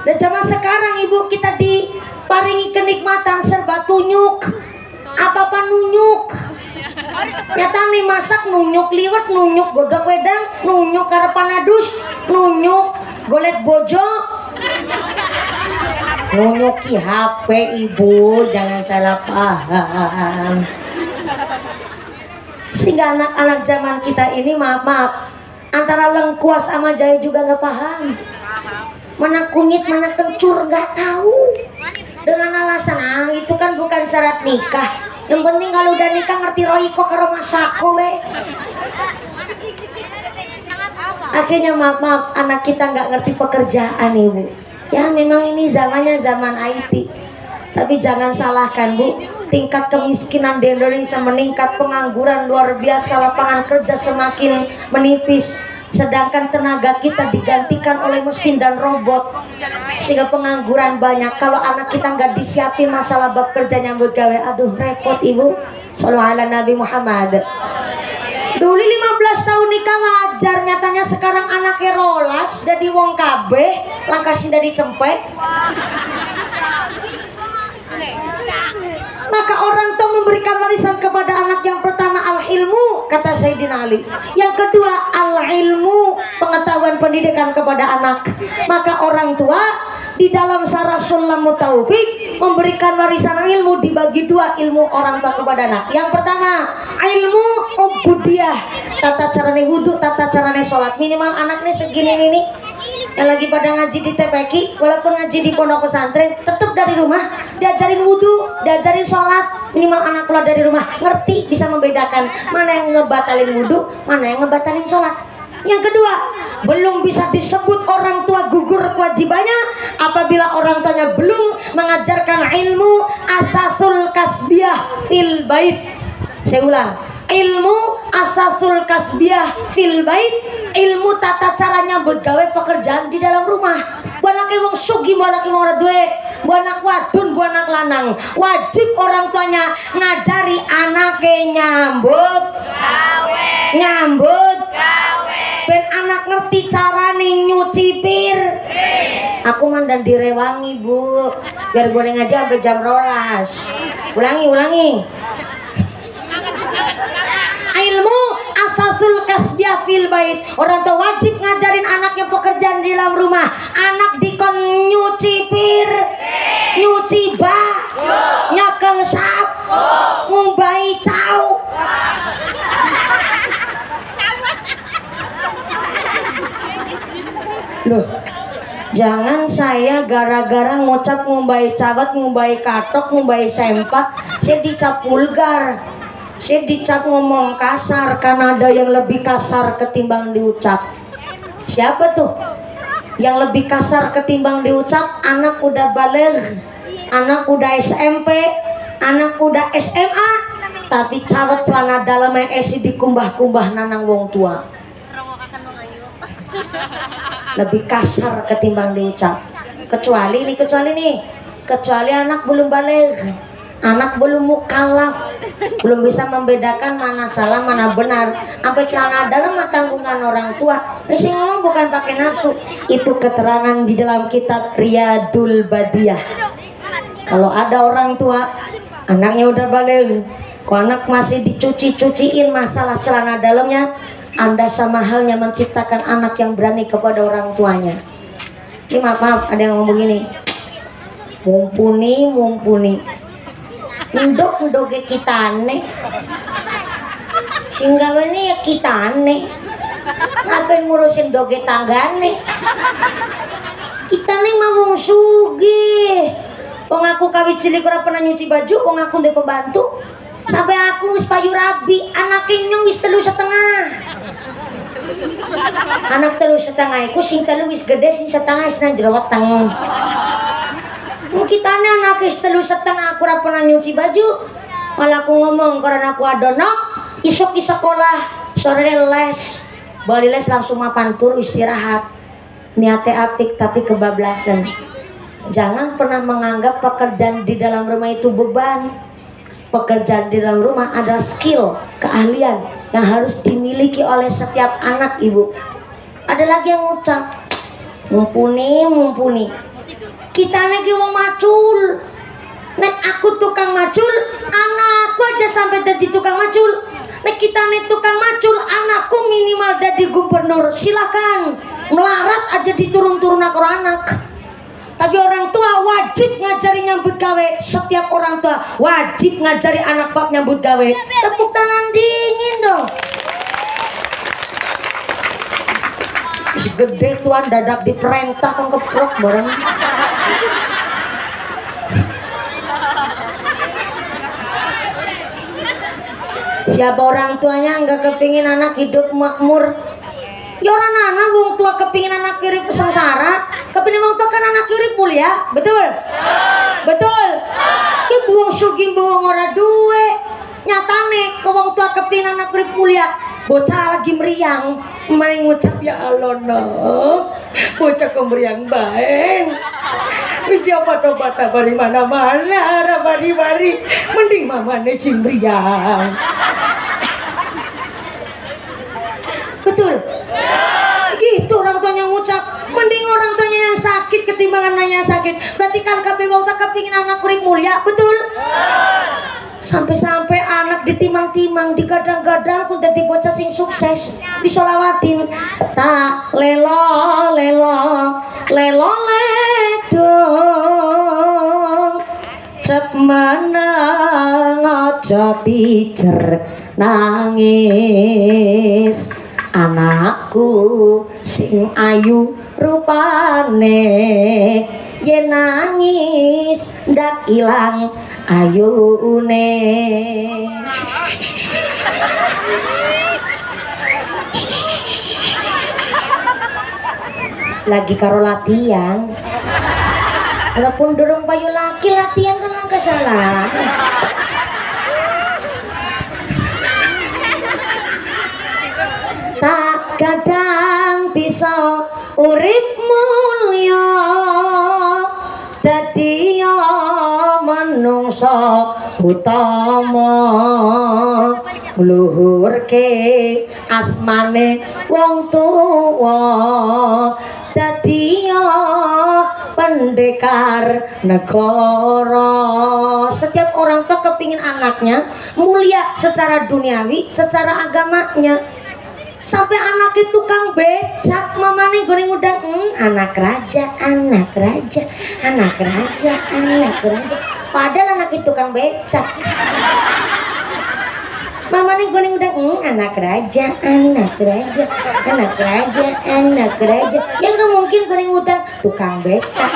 Dan zaman sekarang ibu kita diparingi kenikmatan serba tunyuk. Apa-apa nunyuk. Nyata nih masak nunyuk liwet, nunyuk godok wedang, nunyuk karepan adus, nunyuk golet bojo, nunyuki HP ibu, jangan salah paham. Sehingga anak-anak zaman kita ini maaf antara lengkuas sama jaya juga nggak paham. Mana kunyit, mana kencur nggak tahu. Dengan alasan itu kan bukan syarat nikah. Yang penting kalau udah nikah ngerti roiko karo masako we. Akhirnya maaf anak kita nggak ngerti pekerjaan ibu. Ya memang ini zamannya zaman IT. Tapi jangan salahkan bu, tingkat kemiskinan di Indonesia meningkat, pengangguran luar biasa, lapangan kerja semakin menipis. Sedangkan tenaga kita digantikan oleh mesin dan robot, sehingga pengangguran banyak. Kalau anak kita nggak disiapin masalah bab kerja nyambut gawe, aduh repot ibu. Shallallahu ala Nabi Muhammad. Dulu 15 tahun nikah wajar, nyatanya sekarang anaknya rolas jadi wong kabeh, langkasin dari cempek. Maka orang tua memberikan warisan kepada anak yang pertama al-ilmu, kata Sayyidina Ali. Yang kedua al-ilmu, pengetahuan pendidikan kepada anak. Maka orang tua di dalam Syarah Sulamut Taufik memberikan warisan ilmu dibagi dua, ilmu orang tua kepada anak. Yang pertama ilmu ubudiyah, tata carane wudhu, tata carane sholat. Minimal anaknya segini ini yang lagi pada ngaji di TPQ, walaupun ngaji di pondok pesantren, tetap dari rumah diajarin wudhu, diajarin sholat. Minimal anak keluar dari rumah ngerti, bisa membedakan mana yang ngebatalin wudhu, mana yang ngebatalin sholat. Yang kedua, belum bisa disebut orang tua gugur kewajibannya apabila orang tuanya belum mengajarkan ilmu asasul kasbiyah fil bait. Saya ulang, ilmu asasul kasbiyah fil bait, ilmu tata cara nyambut gawe pekerjaan di dalam rumah. Buanak wong sugi, buanak wong ora duwe, buanak wadon, buanak lanang, wajib orang tuanya ngajari anake nyambut gawe, nyambut gawe. Ben anak ngerti carane nyuci pir. Aku mandan direwangi bu, biar gue ngaji sampai jam 12. Ulangi. Ilmu asasul kasbiyah fil bait. Orang tua wajib ngajarin anaknya pekerjaan di dalam rumah. Anak dikon nyuci pir, nyuci bak, nyekel sap, ngumbai cau. Loh, jangan saya gara-gara ngucap ngumbai cabat, ngumbai katok, ngumbai sempak, saya dicap vulgar, saya dicap ngomong kasar karena ada yang lebih kasar ketimbang diucap. Siapa tuh yang lebih kasar ketimbang diucap? Anak udah balik, anak udah SMP, anak udah SMA, tapi cawet celana dalamnya esi dikumbah-kumbah nanang wong tua. Lebih kasar ketimbang diucap. Kecuali anak belum balik, anak belum mukallaf, belum bisa membedakan mana salah mana benar. Sampai celana dalam tanggungan orang tua. Ini sih ngomong bukan pakai nafsu. Itu keterangan di dalam kitab Riyadul Badiyah. Kalau ada orang tua anaknya udah balik, kok anak masih dicuci-cuciin masalah celana dalamnya, Anda sama halnya menciptakan anak yang berani kepada orang tuanya. Ini maaf, ada yang ngomong begini, mumpuni ndok kita aneh sehingga ini ya kita aneh, ngapain ngurusin doge tanggane, kita nih mau wong sugih, wong aku kawit cilik ora pernah nyuci baju, wong aku ndek pembantu, sampai aku wis payu rabi, anaknya nyong wis 3,5. Anak 3,5 iku sing 3 wis gede, sing 1,5 wis nang jero weteng. Kita nih anak wis 3,5 aku ora pernah nyuci baju, malah aku ngomong karena aku adono isok di sekolah, sore les, balik les langsung mapan tur istirahat. Niatnya apik tapi kebablasan. Jangan pernah menganggap pekerjaan di dalam rumah itu beban. Pekerjaan di dalam rumah adalah skill, keahlian yang harus dimiliki oleh setiap anak ibu. Ada lagi yang ngucap, mumpuni. Kita lagi wong macul. Nek aku tukang macul, anakku aja sampai jadi tukang macul. Nek kita nih tukang macul, anakku minimal jadi gubernur. Silakan melarat aja diturun-turun anak. Tapi orang tua wajib ngajari nyambut gawe. Setiap orang tua wajib ngajari anak bab nyambut gawe. Tepuk tangan dingin dong. Gede tuan dadak diperintah kan keprok bareng. Siapa orang tuanya nggak kepingin anak hidup makmur? Ya orang anak wong tua kepingin anak kiri sengsara, kepingin wong tua kan anak kiri mulia, betul? Betul. Ya wong sugih wong ora duwe. Nyatane ke wong tua kepingin anak kiri mulia, bocah lagi meriang, main ngucap ya Allah no, bocah kok meriang bae. Wis dia bata-bata bari mana-mana, ora bari-bari, mending mamane sing meriang. Betul? Gitu orang tuanya ngucap, mending orang tuanya yang sakit ketimbang anaknya yang sakit. Berarti kan kabeh wong tak kepingin anak urip mulia, betul? Sampai-sampai anak ditimang-timang, digadang-gadang pun dadi bocah sing sukses, disolawatin. Tak lelo cep meneng aja pijer nangis. Anakku sing ayu rupane, yen nangis ndak ilang ayune. Lagi karo latihan, walaupun dorong payu laki latihan kan nggak salah. Tak kadang bisa urip mulya dadi manungsa utama, ngluhurke asmane wong tuwa dadi pendekar negara. Setiap orang tua kepingin anaknya mulia secara duniawi, secara agamanya. Sampai anaknya tukang becak, mamane goreng udang, anak raja. Padahal anaknya tukang becak. Mamane goreng udang, anak raja. Yang kamu mungkin kuning udan tukang becak.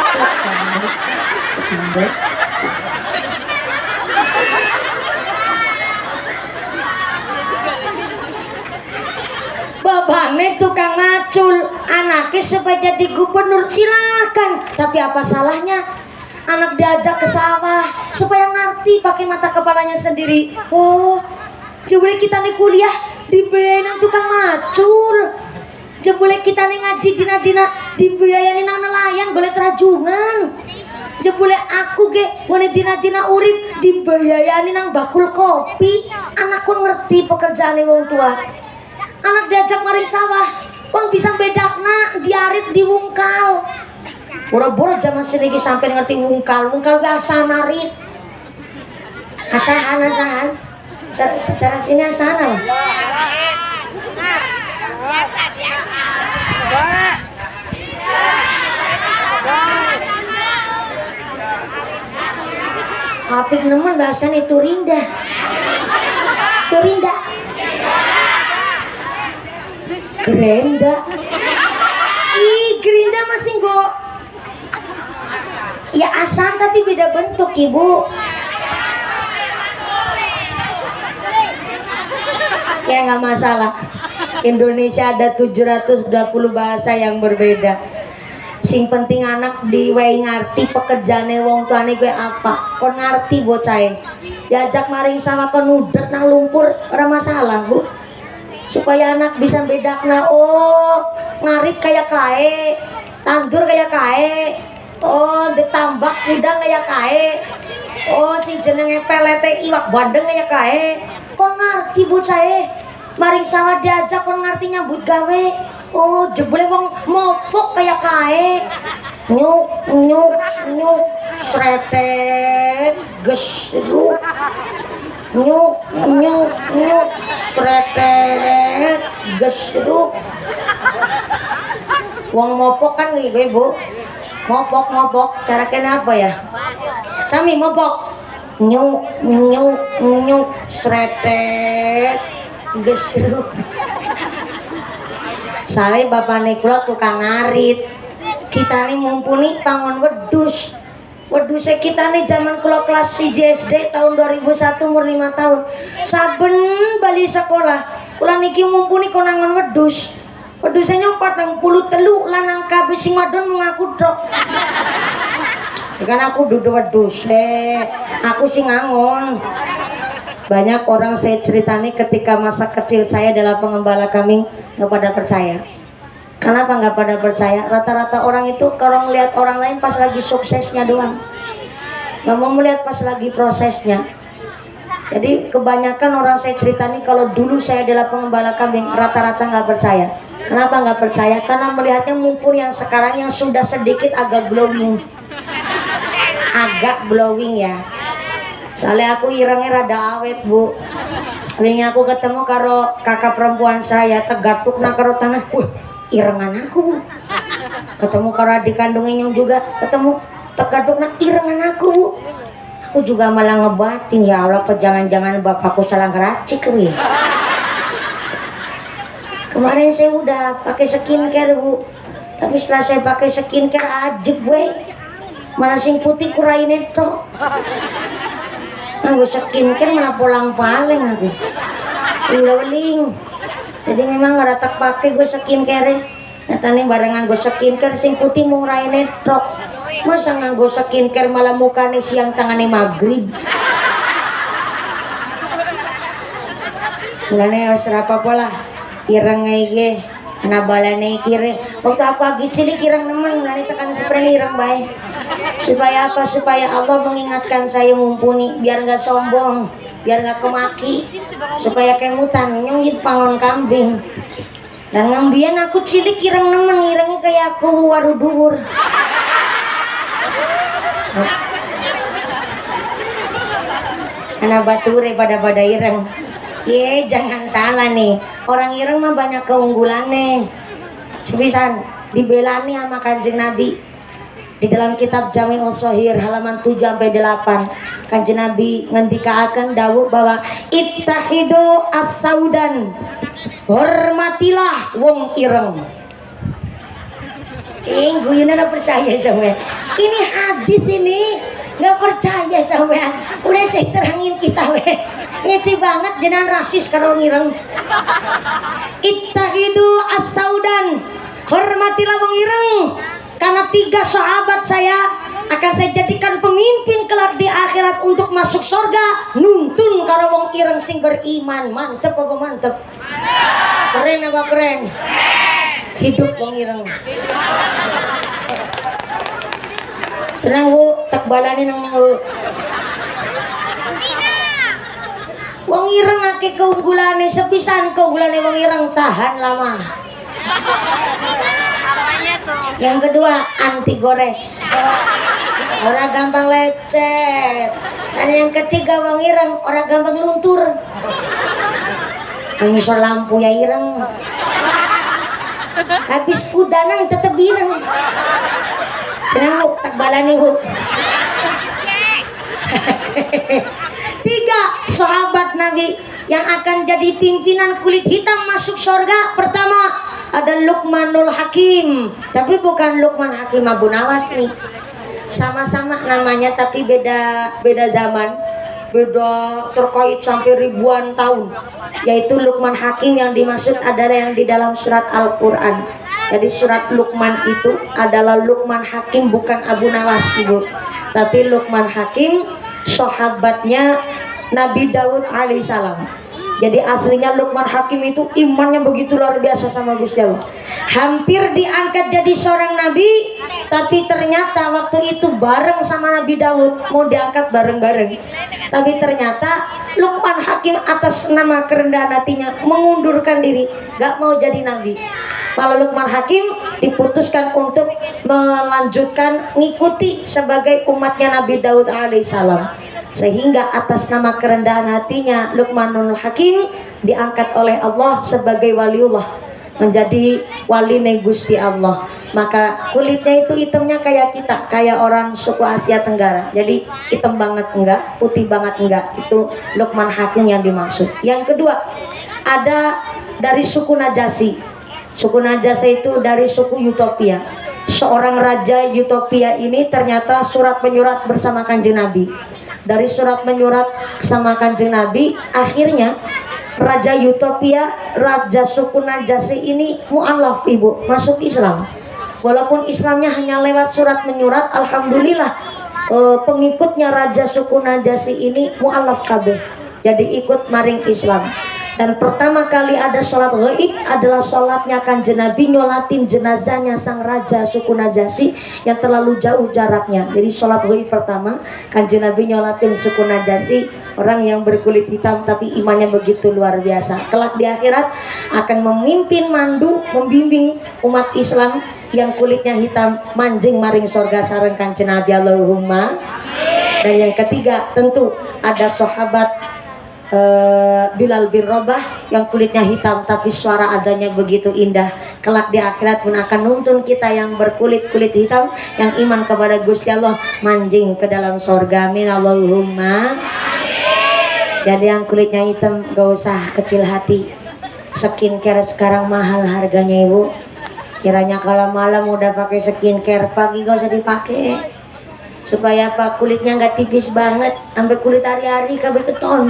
Babane tukang macul, anaknya supaya jadi gubernur silakan. Tapi apa salahnya? Anak diajak ke sawah supaya ngerti pakai mata kepalanya sendiri. Oh, jebule kita nih kuliah dibiayain tukang macul. Jebule kita nih ngaji dina-dina dibiayain nang nelayan boleh terajungan. Jebule aku ge boleh dina-dina urip dibiayain nang bakul kopi. Anakku ngerti pekerjaan wong tua. Anak diajak mari sawah, kon bisa bedakna diarit di wungkal. Boro-boro zaman sedikit sampai ngerti wungkal gak asal narit. Asahan. Secara sini asana. Apik nemen bahasanya Turinda. Gerenda. Gerenda masih go. Ya asan tapi beda bentuk ibu. Ya nggak masalah. Indonesia ada 720 bahasa yang berbeda. Sing penting anak diwei ngarti pekerjaane wong tuane gue apa. Kon ngarti bocah. Diajak maring sama kon udet nang lumpur ora masalah bu. Supaya anak bisa bedakna, oh ngarit kayak kae, tandur kayak kae, oh ditambak udang kayak kae, oh si jenenge pelete iwak bandeng kayak kae. Kon ngerti bocah maring sawah diajak kon ngerti nyambut gawe. Oh jebule wong mopok kayak kae, nyuk sretet gesruk, nyuk sretet gesruk. Wong mopok kan gue bu, mopok cara kenapa ya? Sami mopok, nyuk sretet gesruk. Sale bapane kula tukang ngarit. Kita nih mumpuni pangon wedus. Wedusnya kita nih zaman kula kelas 1 SD tahun 2001 umur 5 tahun. Saben bali sekolah, kula niki mumpuni konangan wedus. Wedusnya nyopat 43 lanang kabeh sing wadon mengaku tok. Kan aku duduk wedus aku sing ngangon. Banyak orang saya ceritani ketika masa kecil saya adalah pengembala kambing nggak pada percaya. Kenapa nggak pada percaya? Rata-rata orang itu kalau ngelihat orang lain pas lagi suksesnya doang, nggak mau melihat pas lagi prosesnya. Jadi kebanyakan orang saya ceritani kalau dulu saya adalah pengembala kambing, rata-rata nggak percaya. Kenapa nggak percaya? Karena melihatnya mumpur yang sekarang yang sudah sedikit agak glowing ya. Soalnya aku irengnya rada awet bu. Wingi aku ketemu karo kakak perempuan saya tegatuk na karo tanah. Irengan aku bu. Ketemu karo adik kandungnya juga ketemu tegatuk na irengan aku bu. Aku juga malah ngebatin ya Allah jangan-jangan bapakku salah ngeracik nih. Kemarin saya udah pakai skincare bu. Tapi setelah saya pakai skincare ajib gue. Malah sing putih kurain itu. Aku skincare malah polang paling aku. Uling. Jadi memang ngeratak pakai gue skincare. Nyatane bareng nganggo skincare sing putih mung raine tok. Masa nganggo skincare malah mukane siang tangane maghrib. Mulane wis ora apa-apa lah. Ireng iki ana balane kiri. Waktu aku lagi cilik ireng nemen ngene tekan sprene ireng bae. Supaya apa? Supaya Allah mengingatkan saya mumpuni biar nggak sombong, biar nggak kemaki, supaya kemutan nyungit pangon kambing. Dan ngambian aku cilik ireng nemen irengnya kayak aku waru dhuwur. Ana bature pada ireng. Jangan salah nih, orang ireng mah banyak keunggulannya. Sepisan dibelani sama Kanjeng Nabi. Di dalam kitab Jami'ul Shahih halaman 7-8 Kanjeng Nabi ngendikaaken dawuh bahwa ittahidu as-saudan, hormatilah wong ireng. Guyuna udah percaya sampean. Ini hadis ini. Nggak percaya sampean. Udah saya terangin kita weh. Ngeci banget jenengan rasis kalau ngireng. Ittahidu as-saudan. Hormatilah wong ireng. Karena 3 sahabat saya akan saya jadikan pemimpin kelak di akhirat untuk masuk surga. Nuntun karo wong ireng sing beriman. Mantep apa mantep? Keren apa keren? Hidup wong ireng. Tenang bu, tak balani nang bu. Wong ireng akeh keunggulane, sepisan keunggulane wong ireng tahan lama. Apanya tuh? Yang kedua anti gores. Orang gampang lecet. Dan yang ketiga wong ireng orang gampang luntur. Mengisor lampu ya ireng. Habis kudanang tetep ireng. Tenang bu, tak balani bu. 3 sahabat Nabi yang akan jadi pimpinan kulit hitam masuk surga. Pertama ada Luqmanul Hakim, tapi bukan Luqman Hakim Abu Nawas nih. Sama-sama namanya tapi beda zaman, beda terkait sampai ribuan tahun. Yaitu Luqman Hakim yang dimaksud adalah yang di dalam surat Al-Quran. Jadi surat Luqman itu adalah Luqman Hakim, bukan Abu Nawas ibu, tapi Luqman Hakim sahabatnya Nabi Daud alaihissalam. Jadi aslinya Luqman Hakim itu imannya begitu luar biasa sama Gusti Allah. Hampir diangkat jadi seorang nabi, tapi ternyata waktu itu bareng sama Nabi Daud mau diangkat bareng-bareng. Tapi ternyata Luqman Hakim atas nama kerendahan hatinya mengundurkan diri, gak mau jadi nabi. Malah Luqman Hakim diputuskan untuk melanjutkan ngikuti sebagai umatnya Nabi Daud alaihissalam. Sehingga atas nama kerendahan hatinya Luqmanul Hakim diangkat oleh Allah sebagai waliullah, menjadi wali Gusti Allah. Maka kulitnya itu hitamnya kayak kita, kayak orang suku Asia Tenggara. Jadi hitam banget enggak, putih banget enggak. Itu Luqman Hakim yang dimaksud. Yang kedua ada dari suku Najasi. Suku Najasi itu dari suku Utopia. Seorang raja Utopia ini ternyata surat menyurat bersama Kanjeng Nabi. Dari surat menyurat sama Kanjeng Nabi, akhirnya Raja Utopia, Raja suku Najasi ini mu'alaf ibu, masuk Islam. Walaupun Islamnya hanya lewat surat menyurat, alhamdulillah pengikutnya Raja suku Najasi ini mu'alaf kabeh, jadi ikut maring Islam. Dan pertama kali ada sholat gaib adalah sholatnya Kanjeng Nabi nyolatin jenazahnya sang raja suku Najasi yang terlalu jauh jaraknya. Jadi sholat gaib pertama Kanjeng Nabi nyolatin suku Najasi, orang yang berkulit hitam tapi imannya begitu luar biasa. Kelak di akhirat akan memimpin mandu, membimbing umat Islam yang kulitnya hitam manjing maring sorga sareng Kanjeng Nabi, Allahumma. Dan yang ketiga tentu ada sahabat Bilal bin Rabah yang kulitnya hitam tapi suara adanya begitu indah. Kelak di akhirat pun akan nuntun kita yang berkulit hitam yang iman kepada Gusti Allah manjing ke dalam surga. Amin Allahumma. Jadi yang kulitnya hitam gak usah kecil hati. Skincare sekarang mahal harganya ibu. Kiranya kalau malam udah pakai skincare, pagi gak usah dipakai. Supaya apa, kulitnya nggak tipis banget sampai kulit hari-hari kabeh keton.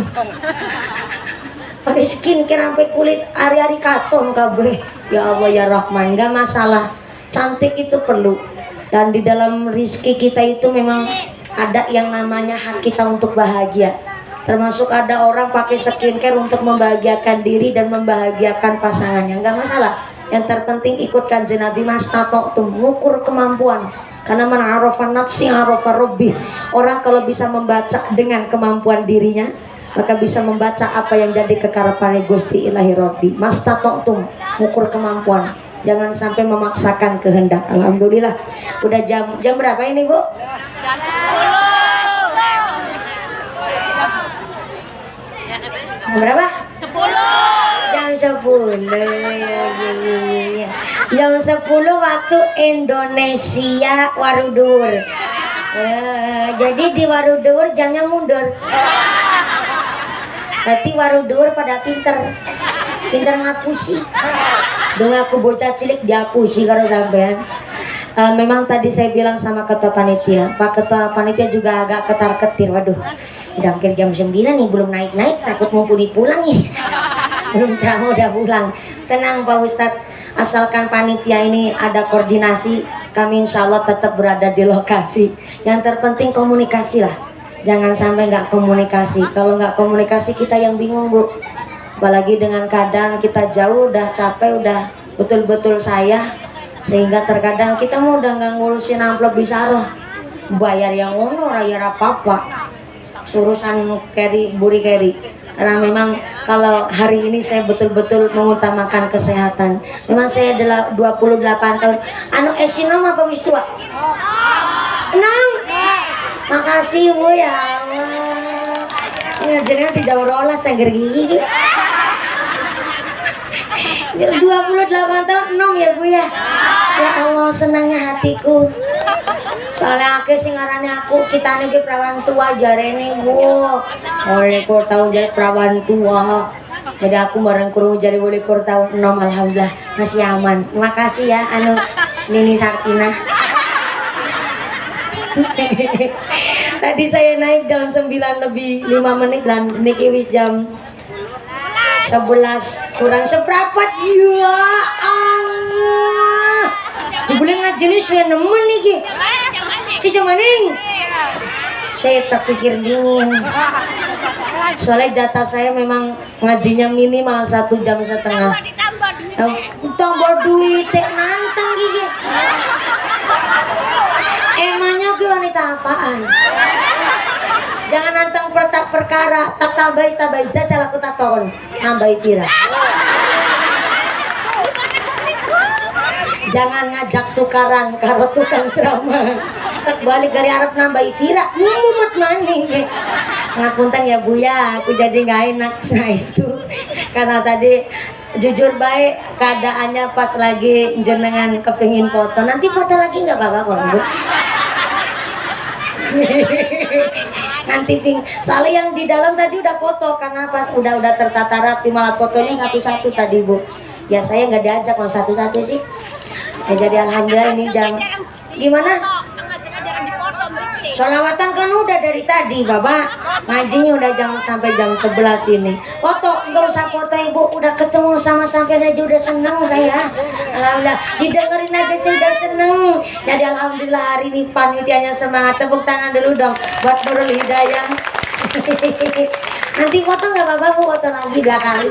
Pakai skincare sampai kulit hari-hari katon kabeh. Ya Allah ya Rahman, nggak masalah, cantik itu perlu. Dan di dalam rizki kita itu memang ada yang namanya hak kita untuk bahagia. Termasuk ada orang pakai skincare untuk membahagiakan diri dan membahagiakan pasangannya, nggak masalah. Yang terpenting ikut Kanjeng Nabi, mas tato tuh mengukur kemampuan. Karena man arafa nafsi arafa rabbi. Orang kalau bisa membaca dengan kemampuan dirinya, maka bisa membaca apa yang jadi kekarapan Gusti Ilahi Rabbi. Mastata'tum, mengukur kemampuan. Jangan sampai memaksakan kehendak. Alhamdulillah. Udah jam berapa ini, Bu? Jam 10. Jam berapa? 10. Jam 10. Jam 10 waktu Indonesia Warudur. Jadi di Warudur jamnya mundur. Berarti Warudur pada pinter ngapusi. Dong aku bocah cilik diapusi karo sampean. Memang tadi saya bilang sama ketua panitia, Pak ketua panitia juga agak ketar-ketir. Waduh, udah hampir jam 9 nih, belum naik-naik, takut mumpuni pulang nih. Belum ceramah udah pulang. Tenang Pak Ustadz, asalkan panitia ini ada koordinasi, kami insya Allah tetap berada di lokasi. Yang terpenting komunikasi lah, jangan sampai nggak komunikasi. Kalau nggak komunikasi kita yang bingung Bu, apalagi dengan keadaan kita jauh, udah capek, udah betul-betul saya, sehingga terkadang kita mau udah nggak ngurusin amplop bisaroh, bayar yang ono raya apa-apa, surusan buri carry. Karena memang kalau hari ini saya betul-betul mengutamakan kesehatan. Memang saya adalah 28 tahun. Anu esinom apa wis tua? 6. Makasih Bu ya Allah. Ngajarnya tidak rolas saya gigi. 28 tahun 6 ya Bu ya. Ya Allah, senangnya hatiku. Soalnya aku sing ngaranne aku kita niki perawan tua jarene Bu. Oleh kur tahun jadi perawan tua. Jadi aku bareng kurung jadi boleh kur tahun 6, alhamdulillah masih aman. Terima kasih ya anu Nini Sartina. Tadi saya naik jam 9 lebih 5 menit dan niki wis jam 11 kurang seperempat. Ya Allah, boleh ngaji saya nemen nih si jamaning. Saya tak pikir dingin, soalnya jatah saya memang ngajinya minimal 1,5 jam. Tambah duit teh nantang gigi. Emangnya ke wanita apaan? Jangan nantang perkara, tak tabai jajal aku tak tahun nambai pira. Jangan ngajak tukaran karo tukang ceramah. Tak balik dari Arab nambai pira, mumet maning. Ngapunten ya Bu ya, aku jadi nggak enak nah itu. Karena tadi jujur baik keadaannya pas lagi jenengan kepingin foto. Nanti foto lagi nggak apa-apa kok Bu. Nanti soalnya yang di dalam tadi udah foto karena pas udah tertata rapi, malah fotonya satu-satu tadi Bu. Ya saya nggak diajak kalau satu-satu sih. Jadi alhamdulillah ini jam gimana? Sholawatan kan udah dari tadi Bapak, ngajinya udah sampai jam 11 ini. Foto nggak usah foto Ibu, udah ketemu sama sampai aja udah seneng saya. Alhamdulillah didengerin aja saya udah seneng. Jadi alhamdulillah hari ini panitianya semangat. Tepuk tangan dulu dong buat Nurul Hidayah. Nanti foto nggak apa-apa Bu, foto lagi 2 kali.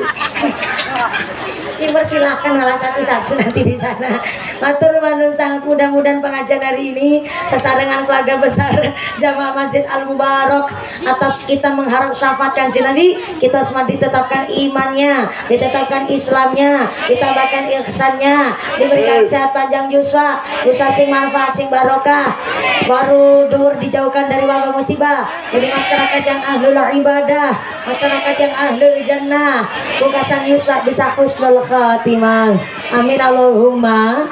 Silakan malah satu-satu nanti di sana. Matur nuwun sangat, mudah-mudahan pengajian hari ini sesarengan keluarga besar Jamaah Masjid Al Mubarak atas kita mengharap syafaat Kanjeng Nabi, kita semua ditetapkan imannya, ditetapkan Islamnya, ditambahkan ihsannya, diberikan sehat panjang yuswa, usaha sing manfaat sing barokah, baru dur dijauhkan dari wabah musibah, jadi masyarakat yang ahlul ibadah, masyarakat yang ahlul jannah, bukasan yuswa bisa husnul khatimah. Amin Allahumma.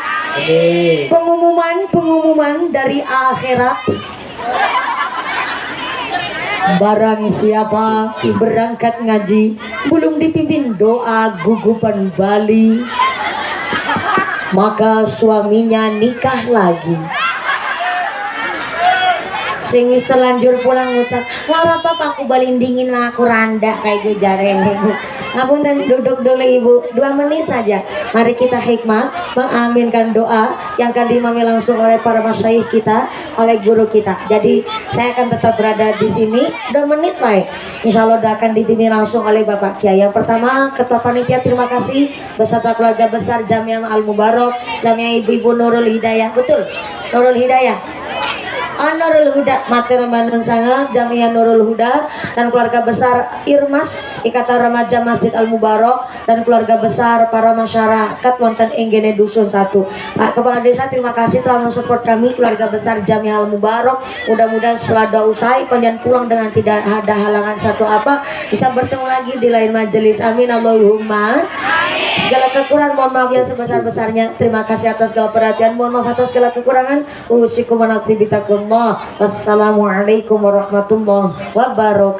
Pengumuman dari akhirat. Barang siapa berangkat ngaji belum dipimpin doa gugupan Bali, maka suaminya nikah lagi. Sing wis terlanjur pulang ngucap, "Lara apa aku balin dingin mah aku randa kayak gue jaren Ibu." Ngapunten duduk dulu Ibu, 2 menit saja. Mari kita hikmah mengaminkan doa yang akan diimami langsung oleh para masyayikh kita, oleh guru kita. Jadi saya akan tetap berada di sini 2 menit baik. Insya Allah akan dibimbing langsung oleh Bapak Kiai. Yang pertama, Ketua Panitia terima kasih beserta keluarga besar Jamiah Al Mubarak, Jamiah Ibu-Ibu Nurul Hidayah. Betul, Nurul Hidayah. Nurul Huda, Mater Bandung Sangat, Jamiah Nurul Huda, dan keluarga besar Irmas, Ikatan Remaja Masjid Al Mubarak, dan keluarga besar para masyarakat wonten Enggene Dusun 1. Pak Kepala Desa terima kasih telah mensupport kami, keluarga besar Jamiah Al Mubarak. Mudah-mudahan setelah doa usai panjang pulang dengan tidak ada halangan satu apa, bisa bertemu lagi di lain majelis. Amin Allahumma. Segala kekurangan mohon maaf yang sebesar-besarnya. Terima kasih atas segala perhatian, mohon maaf atas segala kekurangan. Usikum wa nafsi bitakum. Wassalamualaikum warahmatullahi wabarakatuh.